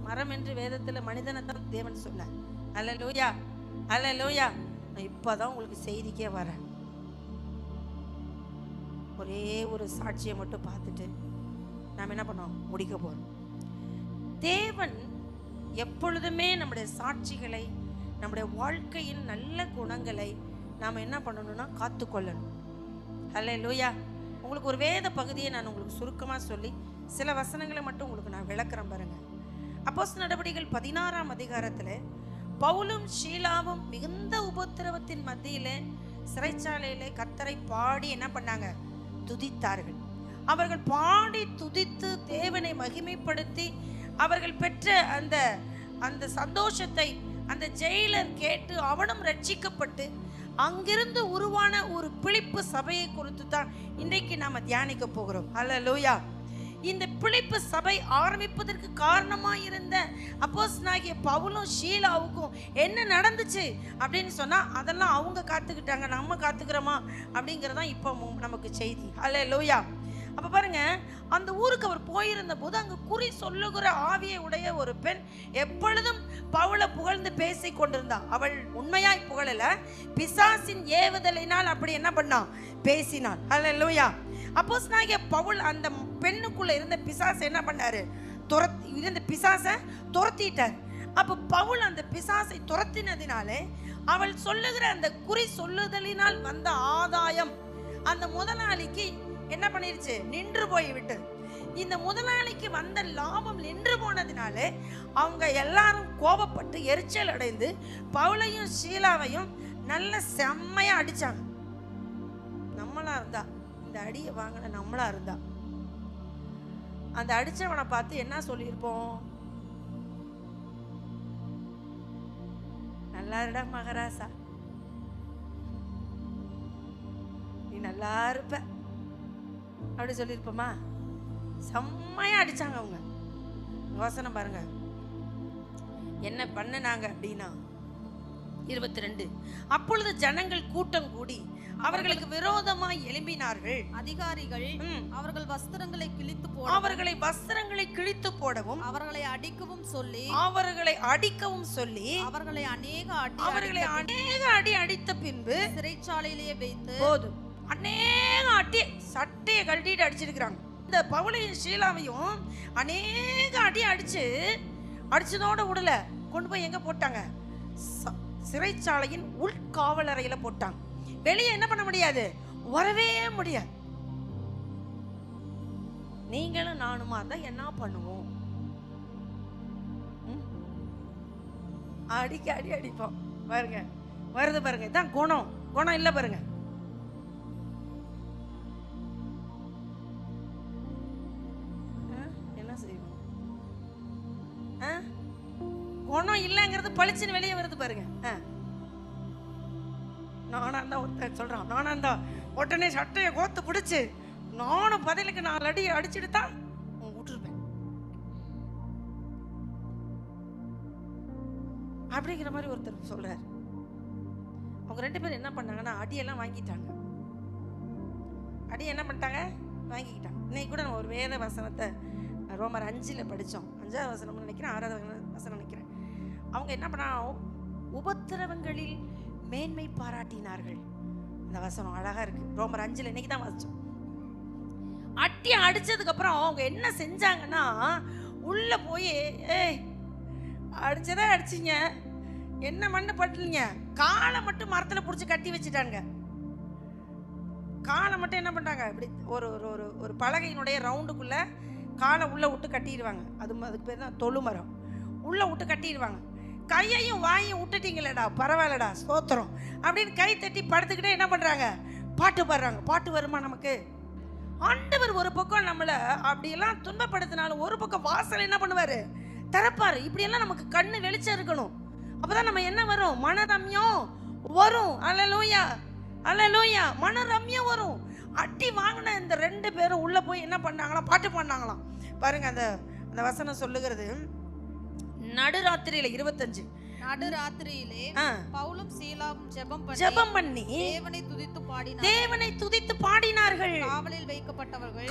மரம் என்று வேதத்துல மனிதனை தான் தேவன் சொன்னார். அல்லேலூயா அல்லேலூயா. நான் இப்பதான் உங்களுக்கு செய்திக்கே வரேன். ஒரே ஒரு சாட்சியை மட்டும் பார்த்துட்டு நாம் என்ன பண்ணோம், முடிக்க போகிறோம். தேவன் எப்பொழுதுமே நம்முடைய சாட்சிகளை, நம்முடைய வாழ்க்கையின் நல்ல குணங்களை நாம் என்ன பண்ணணும்னா காத்துக்கொள்ளணும். ஹல்லேலூயா. உங்களுக்கு ஒரு வேத பகுதியை நான் உங்களுக்கு சுருக்கமாக சொல்லி சில வசனங்களை மட்டும் உங்களுக்கு நான் விளக்குறேன் பாருங்க. அப்போஸ்தலர் நடவடிக்கைகள் 16ஆம் அதிகாரத்தில் பவுலும் ஷீலாவும் மிகுந்த உபத்திரவத்தின் மத்தியிலே சிறைச்சாலையிலே கர்த்தரை பாடி என்ன பண்ணாங்க, துதித்தார்கள். அவர்கள் பாடி துதித்து தேவனை மகிமைப்படுத்தி அவர்கள் பெற்ற அந்த அந்த சந்தோஷத்தை அந்த ஜெயிலர் கேட்டு அவனும் ரட்சிக்கப்பட்டு அங்கிருந்து உருவான ஒரு பிலிப்பு சபையை குறித்து தான் இன்றைக்கு நாம தியானிக்க போகிறோம். அல்லேலூயா. இந்த பிலிப்பு சபை ஆரம்பிப்பதற்கு காரணமாக இருந்த அப்போஸ்தலனாகிய பவுலும் ஷீலாவுக்கும் என்ன நடந்துச்சு அப்படின்னு சொன்னா அதெல்லாம் அவங்க காத்துக்கிட்டாங்க, நம்ம காத்துக்கிறோமா அப்படிங்கிறதான் இப்போ நமக்கு செய்தி. அல்லேலூயா. அப்ப பாருங்க, அந்த ஊருக்கு அவர் போயிருந்த போது அங்க குறி சொல்லுகிற ஆவியை உடைய ஒரு பெண் எப்பொழுதும் பவுலை புகழ்ந்து பேசி கொண்டிருந்தா. அவள் உண்மையாய் புகழல, பிசாசின் ஏவுதலினால் அப்படி என்ன பண்ணான், பேசினான். அல்லேலூயா. அப்போஸ்தலனாகிய பவுல் அந்த பெண்ணுக்குள்ள இருந்த பிசாசு என்ன பண்ணாரு, இருந்த பிசாசை துரத்திட்டார். அப்ப பவுல் அந்த பிசாசை துரத்தினதினாலே அவள் சொல்லுகிற அந்த குறி சொல்லுதலினால் வந்த ஆதாயம் அந்த முதலாளிக்கு என்ன பண்ணிருச்சு, நின்று போய் விட்டு. இந்த முதலாளிக்கு வந்த லாபம் நின்று போனதினாலே அவங்க எல்லாரும் கோபப்பட்டு எரிச்சல் அடைந்து பவுலையும் ஷீலாவையும் நல்ல செம்மையா அடிச்சாங்க. நம்மளா இருந்தா, இந்த அடியை வாங்கின நம்மளா இருந்தா அந்த அடிச்சவனை பார்த்து என்ன சொல்லியிருப்போம், நல்லா இருடா மகராசா, நீ நல்லா இருப்ப அப்படி சொல்லியிருப்போமா? செம்மையா அடிச்சாங்க அவங்க. வசனம் பாருங்க என்ன பண்ணனாங்க அப்படின்னா 22. அப்பொழுது ஜனங்கள் கூட்டம் கூடி அவர்களுக்கு விரோதமாய் எழும்பினார்கள். அதிகாரிகள் அவர்கள் வஸ்திரங்களை கிழித்து போட, அவர்களை வஸ்திரங்களை கிழித்து போடவும் அவர்களை அடிக்கவும் சொல்லி அவர்களை அநேக அடி அடித்த பின்பு சிறைச்சாலையிலேயே வைத்து, போதும் அநேக அடி, சட்டையை கழட்டிட்டு அடிச்சிருக்கிறாங்க. இந்த பவுலையும் ஷீலாவையும் அநேக அடி அடிச்சதோட விடல, கொண்டு போய் எங்க போட்டாங்க, சிறைச்சாலையின் உள்காவலறையில போட்டாங்க. வெளியே என்ன பண்ண முடியாது, வரவே முடியாது. நீங்களும் நானுமா தான் என்ன பண்ணுவோம், அடிக்க அடி அடிப்போம். பாருங்க வருது பாருங்க, இதான் குணம் இல்ல பாருங்க. என்ன செய்வோம், குணம் இல்லைங்கிறது பளிச்சுன்னு வெளியே வருது பாருங்க. நானா இருந்தா ஒருத்தர் சொல்றான், நானா இருந்தா உடனே சட்டையை கோத்து பிடிச்சு நானும் பதிலுக்கு 4 அடி அடிச்சுட்டு தான் விட்டுருப்பேன் அப்படிங்கிற மாதிரி ஒருத்தர் சொல்றாரு. அவங்க 2 பேரும் என்ன பண்ணாங்கன்னா அடியெல்லாம் வாங்கிட்டாங்க. அடி என்ன பண்ணிட்டாங்க, வாங்கிக்கிட்டாங்க. இன்னைக்கு கூட நம்ம ஒரு வேத வசனத்தை ரோமர் 5 படித்தோம். 5ஆவது வசனம் நினைக்கிறேன், 6ஆவது வசனம் நினைக்கிறேன். அவங்க என்ன பண்ணாங்க, உபத்திரவங்களில் மேன்மை பாராட்டினார்கள். இந்த வசனம் அழகா இருக்கு. ரோமர் 5 இன்னைக்கு தான் வாசிச்சோம். அட்டி அடிச்சதுக்கு அப்புறம் அவங்க என்ன செஞ்சாங்கன்னா, உள்ள போய் அடிச்சதே அடிச்சிங்க, என்ன மண்ணு பட்டலீங்க, காலை மட்டும் மரத்துல பிடிச்சி கட்டி வச்சுட்டாங்க. காலை மட்டும் என்ன பண்ணிட்டாங்க, இப்படி ஒரு ஒரு ஒரு பலகையினுடைய ரவுண்டுக்குள்ள காலை உள்ள விட்டு கட்டிடுவாங்க. அதுக்கு பேர் தான் தொழுமரம். உள்ள விட்டு கட்டிடுவாங்க. கையையும் வாயையும் விட்டுட்டீங்களேடா, பரவாயில்லடா, ஸ்தோத்திரம் அப்படின்னு கை தட்டி படுத்துக்கிட்டே என்ன பண்றாங்க, பாட்டு பாடுறாங்க. பாட்டு வருமா நமக்கு? ஆண்டவர் ஒரு பக்கம் நம்மளை அப்படியெல்லாம் துன்பப்படுத்தினாலும் ஒரு பக்கம் வாசல் என்ன பண்ணுவாரு, திறப்பாரு. இப்படியெல்லாம் நமக்கு கண்ணு வெளிச்சம் இருக்கணும். அப்பதான் நம்ம என்ன வரும், மனரம்யம் வரும். அல்லேலூயா, அல்லேலூயா, மனரம்யம் வரும். அட்டி வாங்கின இந்த 2 பேரும் உள்ள போய் என்ன பண்ணாங்களாம், பாட்டு பாடினாங்களாம். பாருங்க அந்த அந்த வசனம் சொல்லுகிறது, நடுராத்திரியில 25 நடுராத்திரியிலே பவுலும் சீலாவும் ஜெபம் பண்ணி தேவனை துதித்து பாடினார்கள். காவலில் வைக்கப்பட்டவர்கள்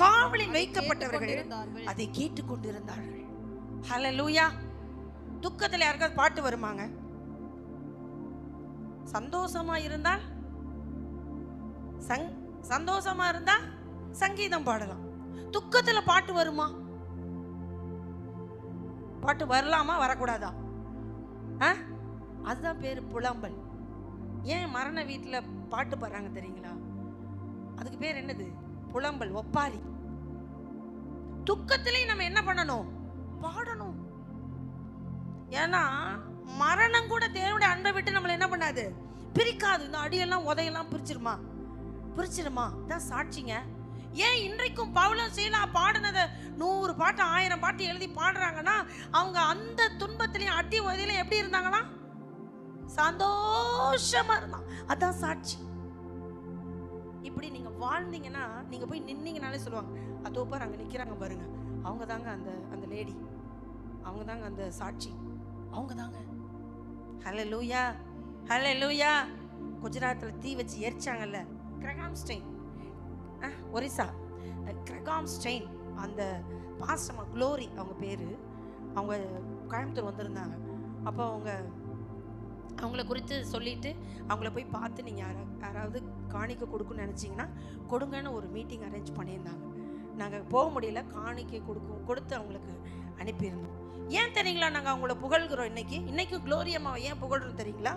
அதை கேட்டுக் கொண்டிருந்தார்கள். ஹல்லேலூயா. துக்கத்துல யாருக்காவது பாட்டு வருமாங்க? சந்தோஷமா இருந்தால் சங்கீதம் பாடலாம். துக்கத்துல பாட்டு வருமா? பாட்டு வரலாமா வரக்கூடாதா? அதுதான் பேரு புலம்பல். ஏன் மரண வீட்டுல பாட்டு பாடுறாங்க தெரியுங்களா? அதுக்கு பேர் என்னது? புலம்பல், ஒப்பாரி. துக்கத்திலே நம்ம என்ன பண்ணணும்? பாடணும். ஏன்னா மரணம் கூட தேவனுடைய அன்பை விட்டு நம்மளை என்ன பண்ணாது? பிரிக்காது. இந்த அடியெல்லாம் உதையெல்லாம் பிரிச்சிருமா? தான் சாட்சிங்க. ஏன் இன்றைக்கும் பவுலும் சீலா பாடினதை 100 பாட்டு 1000 பாட்டு எழுதி பாடுறாங்கன்னா அவங்க அந்த துன்பத்திலையும் அடி உதையில எப்படி இருந்தாங்கன்னா சந்தோஷமா இருந்தான். அதான் சாட்சி. இப்படி நீங்க வாழ்ந்தீங்கன்னா, நீங்க போய் நின்னீங்கனாலே சொல்லுவாங்க, அதோ பாரு அங்க நிக்கிறாங்க பாருங்க, அவங்க தாங்க அந்த லேடி, அவங்க தாங்க அந்த சாட்சி, அவங்க தாங்க. ஹல்லேலூயா, ஹல்லேலூயா. குஜராத்தில் தீ வச்சு எரிச்சாங்கல்ல, Graham Staines, Orissa Graham Staines, அந்த பாஸ்டமா க்ளோரி அவங்க பேரு. அவங்க கோயம்புத்தூர் வந்திருந்தாங்க. அப்போ அவங்கள குறித்து சொல்லிட்டு அவங்கள போய் பார்த்து நீங்கள் யாராவது காணிக்கை கொடுக்குன்னு நினச்சிங்கன்னா கொடுங்கன்னு ஒரு மீட்டிங் அரேஞ்ச் பண்ணியிருந்தாங்க. நாங்கள் போக முடியல, காணிக்கை கொடுத்து அவங்களுக்கு அனுப்பியிருந்தோம். ஏன் தெரியுங்களா நாங்கள் அவங்கள புகழ்கிறோம்? இன்னைக்கு க்ளோரி அம்மாவை ஏன் புகழ்கிறோம் தெரியுங்களா?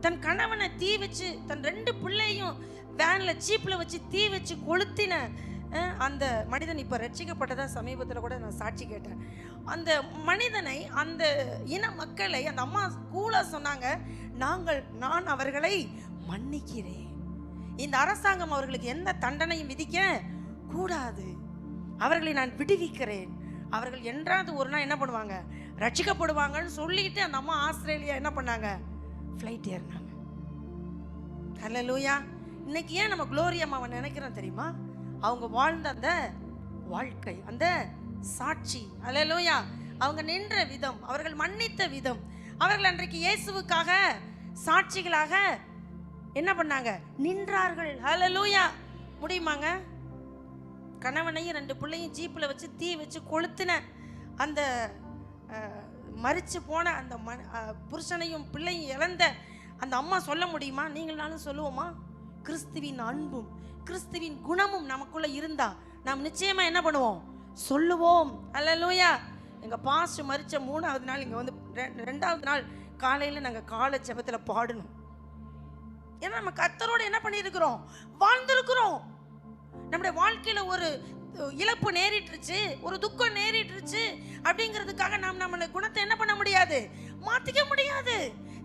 தன் கணவனை தீ வச்சு, தன் 2 பிள்ளையும் வேனில் சீப்பில் வச்சு தீ வச்சு கொளுத்தின அந்த மனிதன் இப்போ ரட்சிக்கப்பட்டதா சமீபத்தில் கூட நான் சாட்சி கேட்டேன். அந்த மனிதனை, அந்த இன மக்களை அந்த அம்மா கூலா சொன்னாங்க, நான் அவர்களை மன்னிக்கிறேன். இந்த அரசாங்கம் அவர்களுக்கு எந்த தண்டனையும் விதிக்க கூடாது, அவர்களை நான் விடுவிக்கிறேன், அவர்கள் என்றாவது ஒரு நாள் என்ன பண்ணுவாங்க, ரட்சிக்கப்படுவாங்கன்னு சொல்லிட்டு அந்த அம்மா ஆஸ்திரேலியா என்ன பண்ணாங்க, ஃப்ளைட் ஏறினாங்க. ஹல்லேலூயா. இன்னைக்கு ஏன் நம்ம க்ளோரி அம்மாவை நினைக்கிறோம் தெரியுமா? அவங்க வாழ்ந்த அந்த வாழ்க்கை, அந்த சாட்சி. ஹல்லேலூயா. அவங்க நின்ற விதம், அவர்கள் மன்னித்த விதம், அவர்கள் அன்றைக்கு இயேசுவுக்காக சாட்சிகளாக என்ன பண்ணாங்க, நின்றார்கள். ஹல்லேலூயா. முடியுமாங்க? கணவனையும் 2 பிள்ளையும் ஜீப்பில் வச்சு தீ வச்சு கொளுத்தின அந்த மரிச்சு போன அந்த புருஷனையும் பிள்ளையும் இழந்த அந்த அம்மா சொல்ல முடியுமா? நீங்களாலும் சொல்லுவோமா? கிறிஸ்துவின் அன்பும் கிறிஸ்துவின் குணமும் நமக்குள்ள இருந்தா நாம் நிச்சயமா என்ன பண்ணுவோம், சொல்லுவோம். ஹல்லேலூயா. எங்க பாஸ்டர் மரிச்ச 3ஆவது நாள் இங்க வந்து 2ஆவது நாள் காலையில நாங்க காலை ஜெபத்துல பாடணும். ஏன்னா நம்ம கர்த்தரோட என்ன பண்ணியிருக்கிறோம், வாழ்ந்திருக்கிறோம். நம்முடைய வாழ்க்கையில ஒரு இழப்பு நேரிட்டுருச்சு, ஒரு துக்கம் நேரிட்டுருச்சு அப்படிங்கிறதுக்காக நாம் நம்மளை குணத்தை என்ன பண்ண முடியாது, மாத்திக்க முடியாது.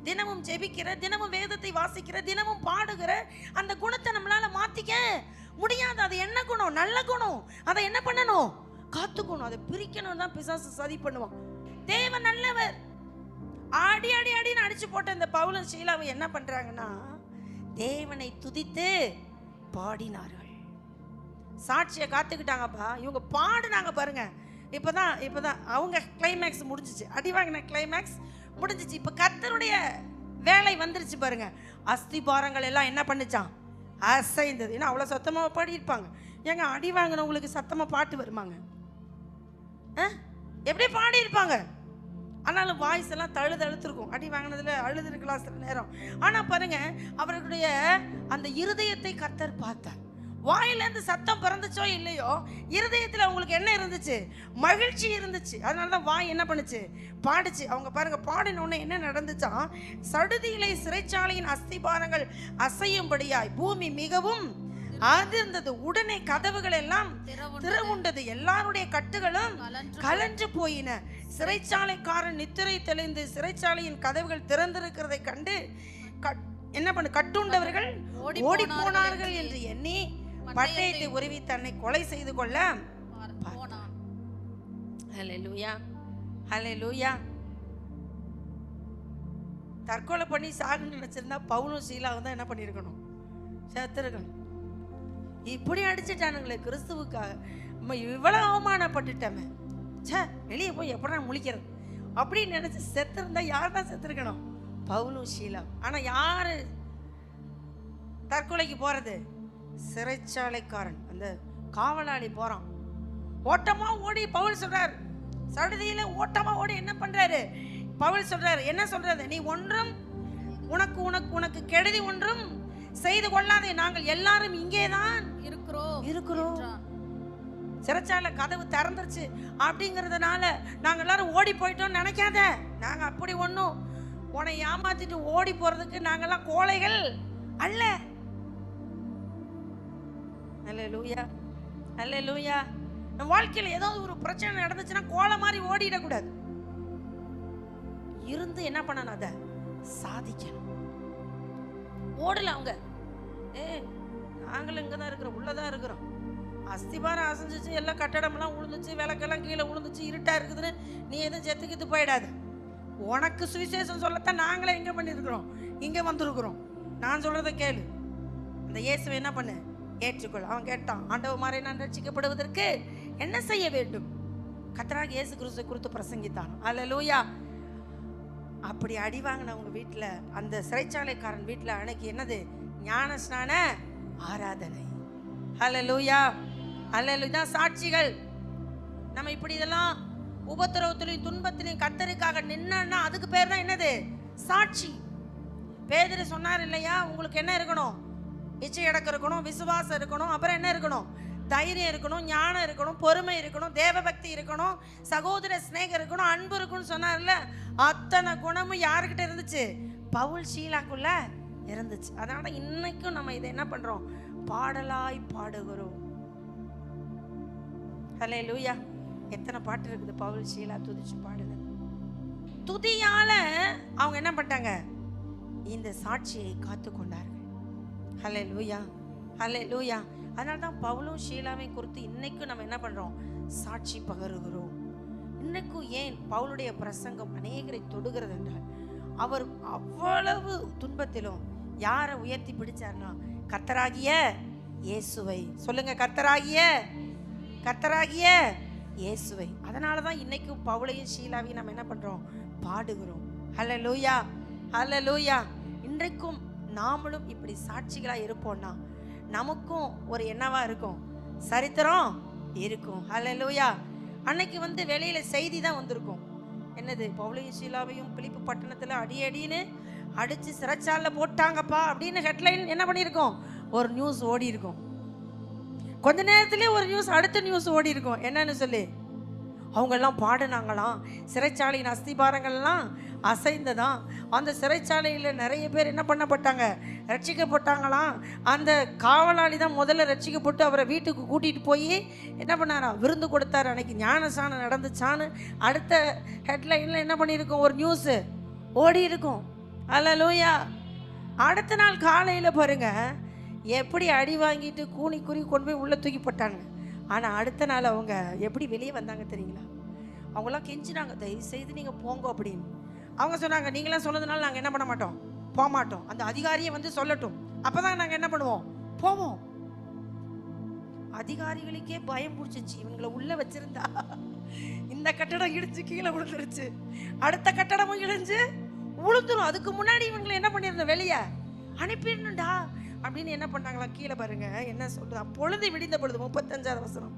தினமும் ஜெபிக்கிற, தினமும் வேதத்தை வாசிக்கிற, தினமும் பாடுகிற அந்த குணத்தை நம்மளால மாத்திக்க முடியாது. அது என்ன குணம்? நல்ல குணம். அதை என்ன பண்ணணும், காத்துக்கணும். அதை பிரிக்கணும் தான் பிசாசு சதி பண்ணுவான். தேவன் நல்லவர். அடி அடி அடின்னு அடிச்சு போட்ட இந்த பவுலும் சீலாவை என்ன பண்றாங்கன்னா, தேவனை துதித்து பாடினார்கள். சாட்சியை காத்துக்கிட்டாங்கப்பா. இவங்க பாடுனாங்க பாருங்க. இப்பதான் அவங்க கிளைமேக்ஸ் முடிஞ்சிச்சு, அடி வாங்கின கிளைமேக்ஸ் முடிஞ்சிச்சு. இப்ப கர்த்தருடைய வேலை வந்துருச்சு பாருங்க. அஸ்திபாரங்கள் எல்லாம் என்ன பண்ணுச்சான், அசைந்தது. ஏன்னா அவ்வளவு சத்தமா பாடியிருப்பாங்க. ஏங்க அடி வாங்கினவங்களுக்கு சத்தமா பாட்டு வருமாங்க? எப்படி பாடியிருப்பாங்க? ஆனாலும் வாய்ஸ் எல்லாம் தழுத்திருக்கும். அடி வாங்கினதுல அழுது இருக்கலாம் சில நேரம். ஆனா பாருங்க, அவர்களுடைய அந்த இருதயத்தை கர்த்தர் பார்த்தார். வாயிலேருந்து சத்தம் பிறந்துச்சோ இல்லையோ, இருதயத்தில் அவங்களுக்கு என்ன இருந்துச்சு, மகிழ்ச்சி இருந்துச்சு. அதனால தான் வாய் என்ன பண்ணுச்சு, பாடுச்சு. அவங்க பாருங்க, பாடினோடனே என்ன நடந்துச்சா, சடுதியிலே சிறைச்சாலையின் அஸ்திபாரங்கள் அசையும்படியாய் பூமி மிகவும் அதிர்ந்தது. உடனே கதவுகள் எல்லாம் திறவுண்டது, எல்லாருடைய கட்டுகளும் கலன்று போயின. சிறைச்சாலைக்காரன் நித்திரை தெளிந்து சிறைச்சாலையின் கதவுகள் திறந்திருக்கிறதை கண்டு என்ன பண்ண, கட்டுண்டவர்கள் ஓடி போனார்கள் என்று எண்ணி பட்டயத்தை உருவி தன்னை கொலை செய்து கொள்ள போனான். ஹல்லேலூயா, ஹல்லேலூயா. தற்கொலை பண்ணி சாகுன்னு நினைச்சிருந்தா பவுலும் சீலாவும் தான் என்ன பண்ணிருக்கணும், செத்துருக்கணும். இப்படி அடிச்சுட்டானுங்களே கிறிஸ்துவுக்காக. நம்ம இவ்வளவு அவமானப்பட்டுட்டோமே, சே வெளியே போய் எப்படா முழிக்கிறது அப்படின்னு நினைச்சு செத்துருந்தா யார் தான் செத்துருக்கணும், பவுலும் சீலா. ஆனா யாரு தற்கொலைக்கு போறது, சிறைச்சாலைக்காரன் அந்த காவலாளி போறான். ஓட்டமா ஓடி பவுல் சொல்றாரு, சடுதியில ஓட்டமா ஓடி என்ன பண்றாரு, பவுல் சொல்றாரு, என்ன சொல்றாரு, நீ ஒன்றும் உனக்கு கெடுதி ஒன்றும் செய்து கொள்ளாதே, நாங்கள் எல்லாரும் இங்கேதான் இருக்கிறோம். சிறைச்சாலை கதவு திறந்துருச்சு அப்படிங்கிறதுனால நாங்க எல்லாரும் ஓடி போயிட்டோம்னு நினைக்காத. நாங்க அப்படி ஒண்ணும் உன்னை ஏமாத்திட்டு ஓடி போறதுக்கு நாங்கெல்லாம் கோழைகள் அல்ல. அல்லேலூயா, அல்லேலூயா. நம்ம வாழ்க்கையில் ஏதாவது ஒரு பிரச்சனை நடந்துச்சுன்னா கோலை மாதிரி ஓடிடக்கூடாது. இருந்து என்ன பண்ணணும், அதை சாதிக்கணும். ஓடல அவங்க, நாங்களும் இங்கே தான் இருக்கிறோம், உள்ளதான் இருக்கிறோம். அஸ்திபாரம் அசைஞ்சிச்சு, எல்லாம் கட்டடமெல்லாம் உழுந்துச்சு, விளக்கெல்லாம் கீழே உழுந்துச்சு, இருட்டா இருக்குதுன்னு நீ எதுவும் செத்துக்கிட்டு போயிடாது. உனக்கு சுவிசேஷம் சொல்லத்தான் நாங்களே எங்கே பண்ணியிருக்கிறோம், இங்கே வந்திருக்கிறோம். நான் சொல்றதை கேளு. அந்த இயேசுவை என்ன பண்ணு, ஏற்றுக்கொள். அவன் கேட்டான், ஆண்டவர் மாதிரி நான் ரட்சிக்கப்படுவதற்கு என்ன செய்ய வேண்டும்? கர்த்தராகிய இயேசு கிறிஸ்துவை குறித்து பிரசங்கித்தான். அல்லேலூயா. அப்படி அடி வாங்கினவங்க வீட்டில், அந்த சிறைச்சாலைக்காரன் வீட்டில் அன்னைக்கு என்னது, ஞான ஸ்நான ஆராதனை. அல்லேலூயா, அல்லேலூயா. சாட்சிகள். நம்ம இப்படி இதெல்லாம் உபத்திரவத்திலையும் துன்பத்திலையும் கர்த்தருக்காக நின்னா அதுக்கு பேர் தான் என்னது, சாட்சி. பேதுரு சொன்னார் இல்லையா, உங்களுக்கு என்ன இருக்கணும், இச்சை அடக்கம் இருக்கணும், விசுவாசம் இருக்கணும், அப்புறம் என்ன இருக்கணும், தைரியம் இருக்கணும், ஞானம் இருக்கணும், பொறுமை இருக்கணும், தேவபக்தி இருக்கணும், சகோதர சிநேகம் இருக்கணும், அன்பு இருக்குன்னு சொன்னார்ல. அத்தனை குணமும் யாருக்கிட்ட இருந்துச்சு, பவுல் ஷீலாக்குள்ள இருந்துச்சு. அதனால இன்னைக்கும் நம்ம இதை என்ன பண்றோம், பாடலாய் பாடுகிறோம். ஹல்லேலூயா. எத்தனை பாட்டு இருக்குது பவுல் ஷீலா துதிச்சு பாடுது. துதியால அவங்க என்ன பண்ணிட்டாங்க, இந்த சாட்சியை காத்து கொண்டார்கள். ஹல்லேலூயா, ஹல்லேலூயா. அதனால தான் பவுலும் ஷீலாவை குறித்து இன்னைக்கும் நம்ம என்ன பண்றோம், சாட்சி பகருகிறோம். இன்னைக்கும் ஏன் பவுலுடைய பிரசங்கம் அநேகரை தொடுகிறது என்றால், அவர் அவ்வளவு துன்பத்திலும் யாரை உயர்த்தி பிடிச்சார்னா, கர்த்தராகிய இயேசுவை. சொல்லுங்க, கர்த்தராகிய இயேசுவை. அதனால தான் இன்னைக்கும் பவுலையும் ஷீலாவையும் நம்ம என்ன பண்றோம், பாடுகிறோம். ஹல்லேலூயா, ஹல்லேலூயா. இன்றைக்கும் நாமளும் இப்படி சாட்சிகளா இருப்போம்னா நமக்கும் ஒரு என்னவா இருக்கும், சரித்திரம் இருக்கும். ஹல்லேலூயா. அன்னைக்கு வெளியில செய்தி தான் வந்திருக்கும், என்னது, பவுலையும் ஷீலாவையும் பிலிப்பு பட்டணத்துல அடின்னு அடிச்சு சிறைச்சால போட்டாங்கப்பா அப்படின்னு ஹெட்லைன் என்ன பண்ணியிருக்கோம், ஒரு நியூஸ் ஓடி இருக்கும். கொஞ்ச நேரத்திலே ஒரு நியூஸ், அடுத்த நியூஸ் ஓடி இருக்கும். என்னன்னு சொல்லி, அவங்கெல்லாம் பாடுனாங்களாம், சிறைச்சாலையின் அஸ்திபாரங்கள்லாம் அசைந்ததான், அந்த சிறைச்சாலையில் நிறைய பேர் என்ன பண்ணப்பட்டாங்க, ரட்சிக்கப்பட்டாங்களாம். அந்த காவலாளி தான் முதல்ல ரட்சிக்கப்பட்டு அவரை வீட்டுக்கு கூட்டிகிட்டு போய் என்ன பண்ணாரா, விருந்து கொடுத்தாரு. அன்னைக்கு ஞானசானம் நடந்துச்சான்னு அடுத்த ஹெட்லைனில் என்ன பண்ணியிருக்கோம், ஒரு நியூஸு ஓடி இருக்கும். அல்லேலூயா. அடுத்த நாள் காலையில் பாருங்க, எப்படி அடி வாங்கிட்டு கூனி குறி கொண்டு போய் உள்ளே தூக்கி போட்டாங்க. ஆனால் அடுத்த நாள் அவங்க எப்படி வெளியே வந்தாங்க தெரியுங்களா, அவங்களாம் கெஞ்சினாங்க, தயவு செய்து நீங்கள் போங்க அப்படின்னு. அவங்க சொன்னாங்க, நீங்களாம் சொன்னதுனால நாங்கள் என்ன பண்ண மாட்டோம், போக மாட்டோம், அந்த அதிகாரியை சொல்லட்டும், அப்போ தான் நாங்கள் என்ன பண்ணுவோம், போவோம். அதிகாரிகளுக்கே பயம் பிடிச்சிச்சு, இவங்களை உள்ளே வச்சிருந்தா இந்த கட்டடம் இடிச்சு கீழே விழுந்துருச்சு, அடுத்த கட்டடமும் இடிஞ்சு விழுந்துரும், அதுக்கு முன்னாடி இவங்களை என்ன பண்ணிருந்தோம், வெளியே அனுப்பிடணும்டா அப்படின்னு என்ன பண்ணாங்களா. கீழே பாருங்க என்ன சொல்றா, பொழுது விடிந்த பொழுது, 35வது வசனம்,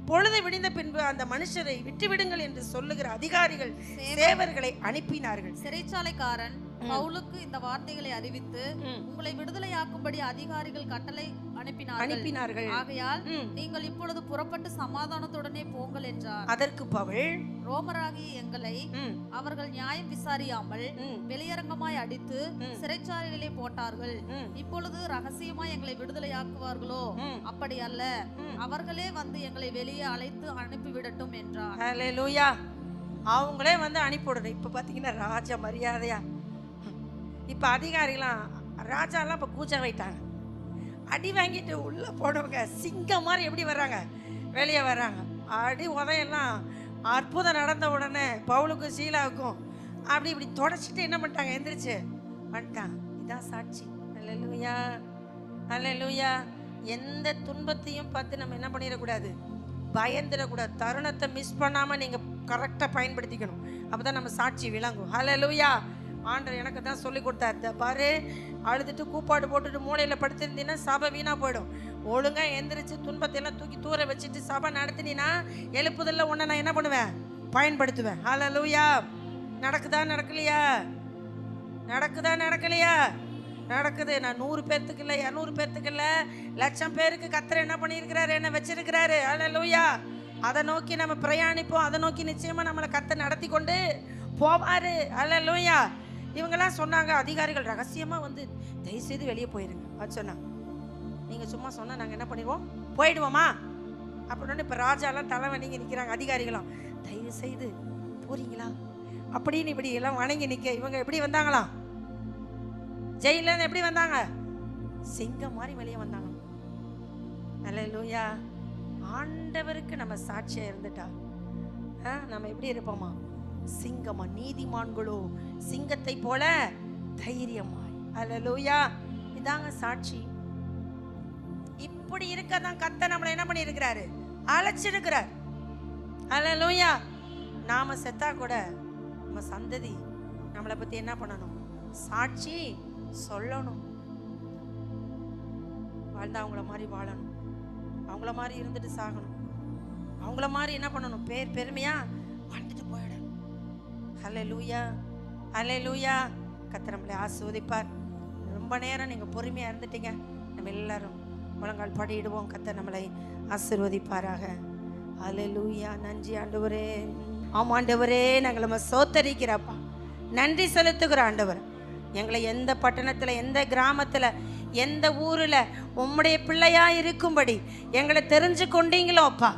பொழுது விடிந்த பின்பு அந்த மனுஷரை விட்டு விடுங்கள் என்று சொல்லுகிற அதிகாரிகள் சேவர்களை அனுப்பினார்கள். சிறைச்சாலைக்காரன் பவுலுக்கு இந்த வார்த்தைகளை அறிவித்து, உங்களை விடுதலையாக்கும்படி அதிகாரிகள் கட்டளை அனுப்பினார்கள். ஆகையால் நீங்கள் இப்பொழுது புறப்பட்டு சமாதானத்துடனே போங்கள் என்றார். அதற்கு பவுல், ரோமராகிய எங்களை அவர்கள் நியாயம் விசாரியாமல் வெளியரங்கமாய் அடித்து சிறைச்சாலையிலே போட்டார்கள். இப்பொழுது ரகசியமாய் எங்களை விடுதலையாக்குவார்களோ? அப்படி அல்ல, அவர்களே எங்களை வெளியே அழைத்து அனுப்பிவிடட்டும் என்றார். ஹல்லேலூயா. அவங்களே அனுப்பிவிடணும். இப்ப பாத்தீங்கன்னா ராஜா மரியாதையா, இப்ப அதிகாரிலாம் ராஜாலாம் இப்ப கூச்ச வைட்டாங்க. அடி வாங்கிட்டு உள்ள போனவங்க சிங்கம் மாதிரி எப்படி வர்றாங்க, வெளியே வர்றாங்க. அடி உதையெல்லாம் அற்புதம் நடந்த உடனே பவுலுக்கும் ஷீலாவுக்கும் அப்படி இப்படி தொடச்சிட்டு என்ன பண்ணிட்டாங்க, எந்திரிச்சு வந்துட்டாங்க. இதான் சாட்சி. அல்லேலூயா, அல்லேலூயா. எந்த துன்பத்தையும் பார்த்து நம்ம என்ன பண்ணிடக்கூடாது, பயந்துடக்கூடாது. தருணத்தை மிஸ் பண்ணாம நீங்க கரெக்டா பயன்படுத்திக்கணும். அப்பதான் நம்ம சாட்சி விளங்கும். அல்லேலூயா. ஆண்டவர் எனக்கு தான் சொல்லி கொடுத்தாரு, பாரு, அழுதுட்டு கூப்பாடு போட்டுட்டு மூளையில் படுத்திருந்தீங்கன்னா சபை வீணாக போயிடும். ஒழுங்காக எந்திரிச்சு துன்பத்தையெல்லாம் தூக்கி தூர வச்சுட்டு சபை நடத்தினா எழுப்புதல்ல உன்னை நான் என்ன பண்ணுவேன், பயன்படுத்துவேன். ஹல்லேலூயா. நடக்குதா நடக்கலையா, நடக்குதா நடக்கலையா, நடக்குது. நான் 100 பேர்த்துக்கு இல்லை, 200 பேர்த்துக்கு இல்லை, லட்சம் பேருக்கு கர்த்தர் என்ன பண்ணியிருக்கிறாரு, என்ன வச்சிருக்கிறாரு. அல்லேலூயா. அதை நோக்கி நம்ம பிரயாணிப்போம். அதை நோக்கி நிச்சயமா நம்மளை கர்த்தர் நடத்தி கொண்டு போவாரு. அல்லேலூயா. இவங்கெல்லாம் சொன்னாங்க, அதிகாரிகள் ரகசியமா வந்து தயவு செய்து வெளியே போயிருங்க அது சொன்னாங்க. நீங்க சும்மா சொன்னா நாங்க என்ன பண்ணிடுவோம், போயிடுவோமா அப்படின்னு. இப்ப ராஜாலாம் தலை வணங்கி நிற்கிறாங்க, அதிகாரிகளாம் தயவு செய்து போறீங்களா அப்படின்னு இப்படி எல்லாம் வணங்கி நிற்க. இவங்க எப்படி வந்தாங்களாம், ஜெயில எப்படி வந்தாங்க, சிங்கம் மாதிரி வெளியே வந்தாங்க. அல்லேலூயா. ஆண்டவருக்கு நம்ம சாட்சியா இருந்துட்டா நம்ம எப்படி இருப்போமா, சிங்கமா. நீதிமான்களோ சிங்கத்தை போல தைரியமாய். அல்லேலூயா. இதாங்க சாட்சி. இப்படி இருக்கதான் கர்த்தர் நம்மளை என்ன பண்ணி இருக்கிறாரு, அழைச்சிருக்கிறார். அல்லேலூயா. நாம செத்தா கூட நம்ம சந்ததி நம்மளை பத்தி என்ன பண்ணணும், சாட்சி சொல்லணும். வாழ்ந்தா அவங்கள மாதிரி வாழணும், அவங்கள மாதிரி இருந்துட்டு சாகணும், அவங்கள மாதிரி என்ன பண்ணணும், பெருமையா வாழ்ந்துட்டு போயிடணும். அல்லேலூயா. அல்லேலூயா. கர்த்தர் நம்மளை ஆசீர்வதிப்பார். ரொம்ப நேரம் நீங்க பொறுமையா இருந்துட்டீங்க. நம்ம எல்லாரும் முழங்கால் படியிடுவோம். கர்த்தர் நம்மளை ஆசீர்வதிப்பாராக. அல்லேலூயா. நன்றி ஆண்டவரே. ஆமா ஆண்டவரே, நாங்கள் நம்ம சோத்தரிக்கிறப்பா, நன்றி செலுத்துகிற ஆண்டவர். எங்களை எந்த பட்டணத்தில், எந்த கிராமத்தில், எந்த ஊரில் உம்முடைய பிள்ளையா இருக்கும்படி எங்களை தெரிஞ்சு கொண்டீங்களோப்பா,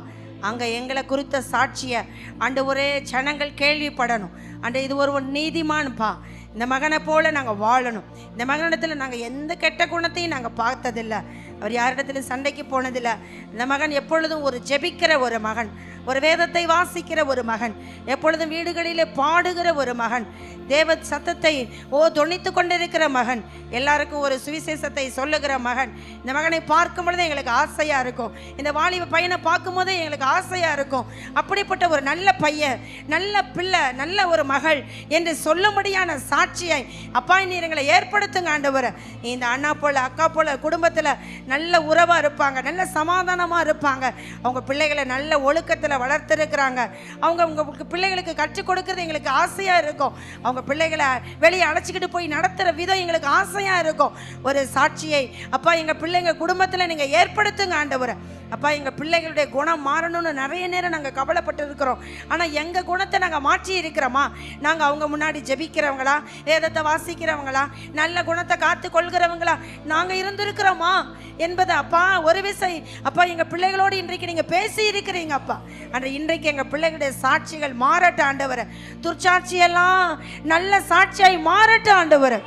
அங்கே எங்களை குறித்த சாட்சியை ஆண்டவரே ஜனங்கள் கேள்விப்படணும். ஆண்டு இது ஒரு நீதிமான்ப்பா, இந்த மகனை போல நாங்கள் வாழணும். இந்த மகனிடத்தில் நாங்கள் எந்த கெட்ட குணத்தையும் நாங்கள் பார்த்ததில்லை. அவர் யாரிடத்தில் சண்டைக்கு போனதில்லை. இந்த மகன் எப்பொழுதும் ஒரு ஜெபிக்கிற ஒரு மகன், ஒரு வேதத்தை வாசிக்கிற ஒரு மகன், எப்பொழுதும் வீடுகளிலே பாடுகிற ஒரு மகன், தேவ சத்தத்தை தொனித்து கொண்டிருக்கிற மகன், எல்லாருக்கும் ஒரு சுவிசேஷத்தை சொல்லுகிற மகன். இந்த மகனை பார்க்கும் பொழுது எங்களுக்கு ஆசையாக இருக்கும். இந்த வாலிப பையனை பார்க்கும் போதே எங்களுக்கு ஆசையாக இருக்கும். அப்படிப்பட்ட ஒரு நல்ல பையன், நல்ல பிள்ளை, நல்ல ஒரு மகள் என்று சொல்லும்படியான சாட்சியை அப்பா நீர் எங்களை ஏற்படுத்துங்க ஆண்டவரே. இந்த அண்ணா போல அக்கா போல குடும்பத்தில் நல்ல உறவாக இருப்பாங்க, நல்ல சமாதானமாக இருப்பாங்க. அவங்க பிள்ளைகளை நல்ல ஒழுக்கத்தில் வளர்த்துருக்கிறாங்க. அவங்க பிள்ளைகளுக்கு கற்றுக் கொடுக்கறது எங்களுக்கு ஆசையாக இருக்கும். அவங்க பிள்ளைகளை வெளியே அழைச்சிக்கிட்டு போய் நடத்துகிற விதம் எங்களுக்கு ஆசையாக இருக்கும். ஒரு சாட்சியை அப்பா எங்கள் பிள்ளைங்க குடும்பத்தில் நீங்கள் ஏற்படுத்துங்க ஆண்டவரே. அப்பா எங்கள் பிள்ளைகளுடைய குணம் மாறணும்னு நிறைய நேரம் நாங்கள் கவலைப்பட்டு இருக்கிறோம். ஆனால் எங்கள் குணத்தை நாங்கள் மாற்றி இருக்கிறோமா? நாங்கள் அவங்க முன்னாடி ஜெபிக்கிறவங்களா, வேதத்தை வாசிக்கிறவங்களா, நல்ல குணத்தை காத்து கொள்கிறவங்களா நாங்கள் இருந்திருக்கிறோமா என்பது அப்பா ஒரு விசை அப்பா எங்கள் பிள்ளைகளோடு இன்றைக்கு நீங்கள் பேசி இருக்கிறீங்க அப்பா. அன்று இன்றைக்கு எங்கள் பிள்ளைகளுடைய சாட்சிகள் மாறட்ட ஆண்டவரே. துர்ச்சாட்சியெல்லாம் நல்ல சாட்சியாய் மாறட்ட ஆண்டவரே,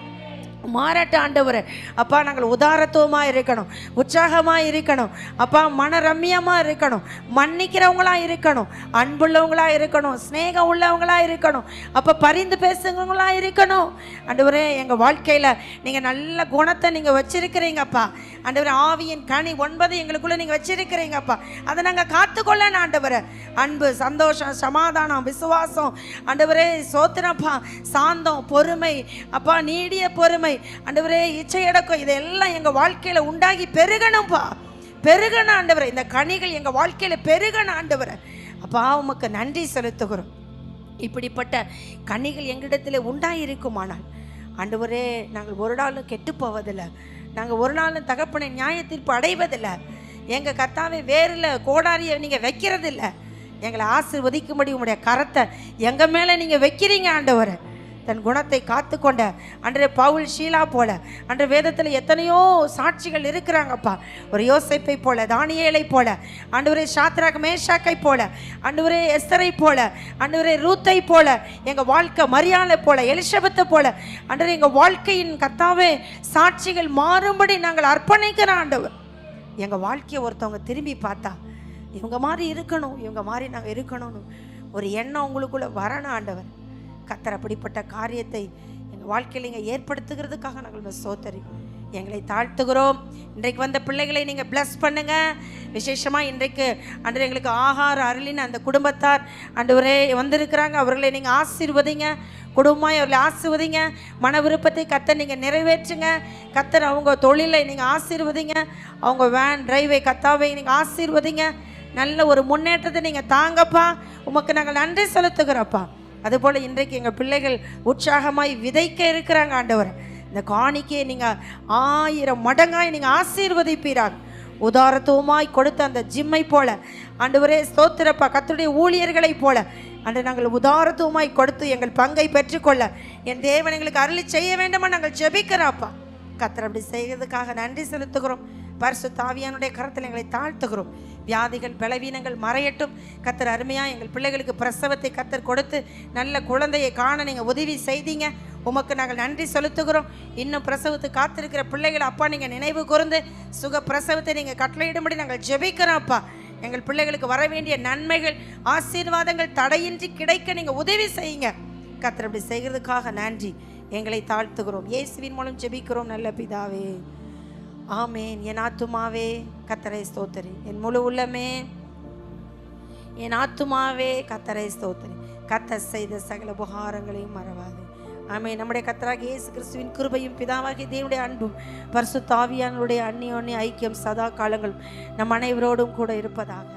மாறாட்ட ஆண்டவரே. அப்பா நாங்கள் உதாரத்துவமாக இருக்கணும், உற்சாகமாக இருக்கணும் அப்பா, மன ரம்மியமாக இருக்கணும், மன்னிக்கிறவங்களாக இருக்கணும், அன்புள்ளவங்களாக இருக்கணும், ஸ்நேகம் உள்ளவங்களாக இருக்கணும் அப்போ, பரிந்து பேசுகிறவங்களாக இருக்கணும் ஆண்டவரே. எங்கள் வாழ்க்கையில் நீங்கள் நல்ல குணத்தை நீங்கள் வச்சிருக்கிறீங்கப்பா ஆண்டவரே. ஆவியின் கனி 9 எங்களுக்குள்ளே நீங்கள் வச்சிருக்கிறீங்கப்பா, அதை நாங்கள் காத்துக்கொள்ளணும் ஆண்டவரே. அன்பு, சந்தோஷம், சமாதானம், விசுவாசம் ஆண்டவரே, சோத்திரப்பா, சாந்தம், பொறுமை அப்பா, நீடிய பொறுமை ஆண்டவரே, இச்சையடக்கம், இதெல்லாம் எங்கள் வாழ்க்கையில் உண்டாகி பெருகணும்ப்பா, பெருகணும் ஆண்டவரே. இந்த கனிகள் எங்கள் வாழ்க்கையில் பெருகணும் ஆண்டவரே. அப்பா உமக்கு நன்றி செலுத்துகிறோம். இப்படிப்பட்ட கனிகள் எங்களிடத்தில் உண்டாயிருக்குமானால் ஆண்டவரே, நாங்கள் ஒரு நாளும் கெட்டு போவதில்லை, நாங்கள் ஒரு நாளும் தகப்பனை நியாய தீர்ப்பு அடைவதில்லை. எங்கள் கர்த்தாவை வேறில் கோடாரியை நீங்கள் வைக்கிறதில்ல. எங்களை ஆசீர்வதிக்கும்படி உங்களுடைய கரத்தை எங்கள் மேலே நீங்கள் வைக்கிறீங்க ஆண்டவரே. தன் குணத்தை காத்து கொண்ட அன்றைய பவுல், ஷீலா போல அன்றைய வேதத்தில் எத்தனையோ சாட்சிகள் இருக்கிறாங்கப்பா. ஒரு யோசேப்பை போல, தானியேலை போல ஆண்டவரே, சாத்ராக் மேஷாக்கை போல ஆண்டவரே, எஸ்தரை போல ஆண்டவரே, ரூத்தை போல எங்கள் வாழ்க்கை, மரியாளை போல, எலிசபெத்தை போல ஆண்டவரே, எங்கள் வாழ்க்கையின் கர்த்தாவே சாட்சிகள் மாறும்படி நாங்கள் அர்ப்பணிக்கிற ஆண்டவர். எங்கள் வாழ்க்கையை ஒருத்தவங்க திரும்பி பார்த்தா இவங்க மாதிரி இருக்கணும், இவங்க மாதிரி நாங்கள் இருக்கணும்னு ஒரு எண்ணம் உங்களுக்குள்ளே வரணும் ஆண்டவர். கர்த்தர் அப்படிப்பட்ட காரியத்தை எங்கள் வாழ்க்கையில் நீங்கள் ஏற்படுத்துகிறதுக்காக நாங்கள் சோதரி எங்களை தாழ்த்துகிறோம். இன்றைக்கு வந்த பிள்ளைகளை நீங்கள் பிளஸ் பண்ணுங்க. விசேஷமாக இன்றைக்கு அன்று எங்களுக்கு ஆகார அருளின் அந்த குடும்பத்தார் ஆண்டவரே வந்திருக்கிறாங்க, அவர்களை நீங்கள் ஆசீர்வதிங்க, குடும்பமாய் அவர்களை ஆசீர்வதிங்க. மன விருப்பத்தை கர்த்தர் நீங்கள் நிறைவேற்றுங்க. கர்த்தர் அவங்க தொழிலை நீங்கள் ஆசீர்வதிங்க, அவங்க வேன் டிரைவை கர்த்தாவை நீங்கள் ஆசீர்வதிங்க. நல்ல ஒரு முன்னேற்றத்தை நீங்கள் தாங்கப்பா. உமக்கு நாங்கள் நன்றி செலுத்துகிறோப்பா. அதுபோல் இன்றைக்கு எங்கள் பிள்ளைகள் உற்சாகமாய் விதைக்க இருக்கிறாங்க ஆண்டவர். இந்த காணிக்கையை நீங்கள் 1000 மடங்காய் நீங்கள் ஆசீர்வதிப்பீராக. உதாரத்துவமாய் கொடுத்த அந்த ஜிம்மை போல ஆண்டவரே ஸ்தோத்திரப்பா, கர்த்தருடைய ஊழியர்களை போல அன்று நாங்கள் உதாரத்துவமாய் கொடுத்து எங்கள் பங்கை பெற்றுக்கொள்ள என் தேவன் எங்களுக்கு அருளி செய்ய வேண்டுமா நாங்கள் ஜெபிக்கிறோம்ப்பா. கர்த்தர் அப்படி செய்கிறதுக்காக நன்றி செலுத்துகிறோம். பரிசுத்த ஆவியானுடைய கரத்தில் எங்களை தாழ்த்துகிறோம். வியாதிகள் பலவீனங்கள் மறையட்டும். கர்த்தர் அருமையாக எங்கள் பிள்ளைகளுக்கு பிரசவத்தை கர்த்தர் கொடுத்து நல்ல குழந்தையை காண நீங்கள் உதவி செய்தீங்க. உமக்கு நாங்கள் நன்றி செலுத்துகிறோம். இன்னும் பிரசவத்துக்கு காத்திருக்கிற பிள்ளைகளை அப்பா நீங்கள் நினைவு கூர்ந்து சுக பிரசவத்தை நீங்கள் கட்டளையிடும்படி நாங்கள் ஜெபிக்கிறோம் அப்பா. எங்கள் பிள்ளைகளுக்கு வர வேண்டிய நன்மைகள் ஆசீர்வாதங்கள் தடையின்றி கிடைக்க நீங்கள் உதவி செய்யுங்க. கர்த்தர் அப்படி செய்கிறதுக்காக நன்றி. எங்களை தாழ்த்துகிறோம். இயேசுவின் மூலம் ஜெபிக்கிறோம் நல்ல பிதாவே, ஆமேன். என் ஆத்துமாவே கர்த்தரை ஸ்தோத்திரி, என் முழு உள்ளமே என் ஆத்துமாவே கர்த்தரை ஸ்தோத்திரி, கர்த்தர் செய்த சகல உபகாரங்களையும் மறவாது. ஆமென். நம்முடைய கர்த்தராகிய இயேசு கிறிஸ்துவின் கிருபையும் பிதாவாகிய தேவனுடைய அன்பும் பரிசுத்த ஆவியானவருடைய அந்நியோன்ய ஐக்கியம் சதா காலங்களும் நம் அனைவரோடும் கூட இருப்பதாக.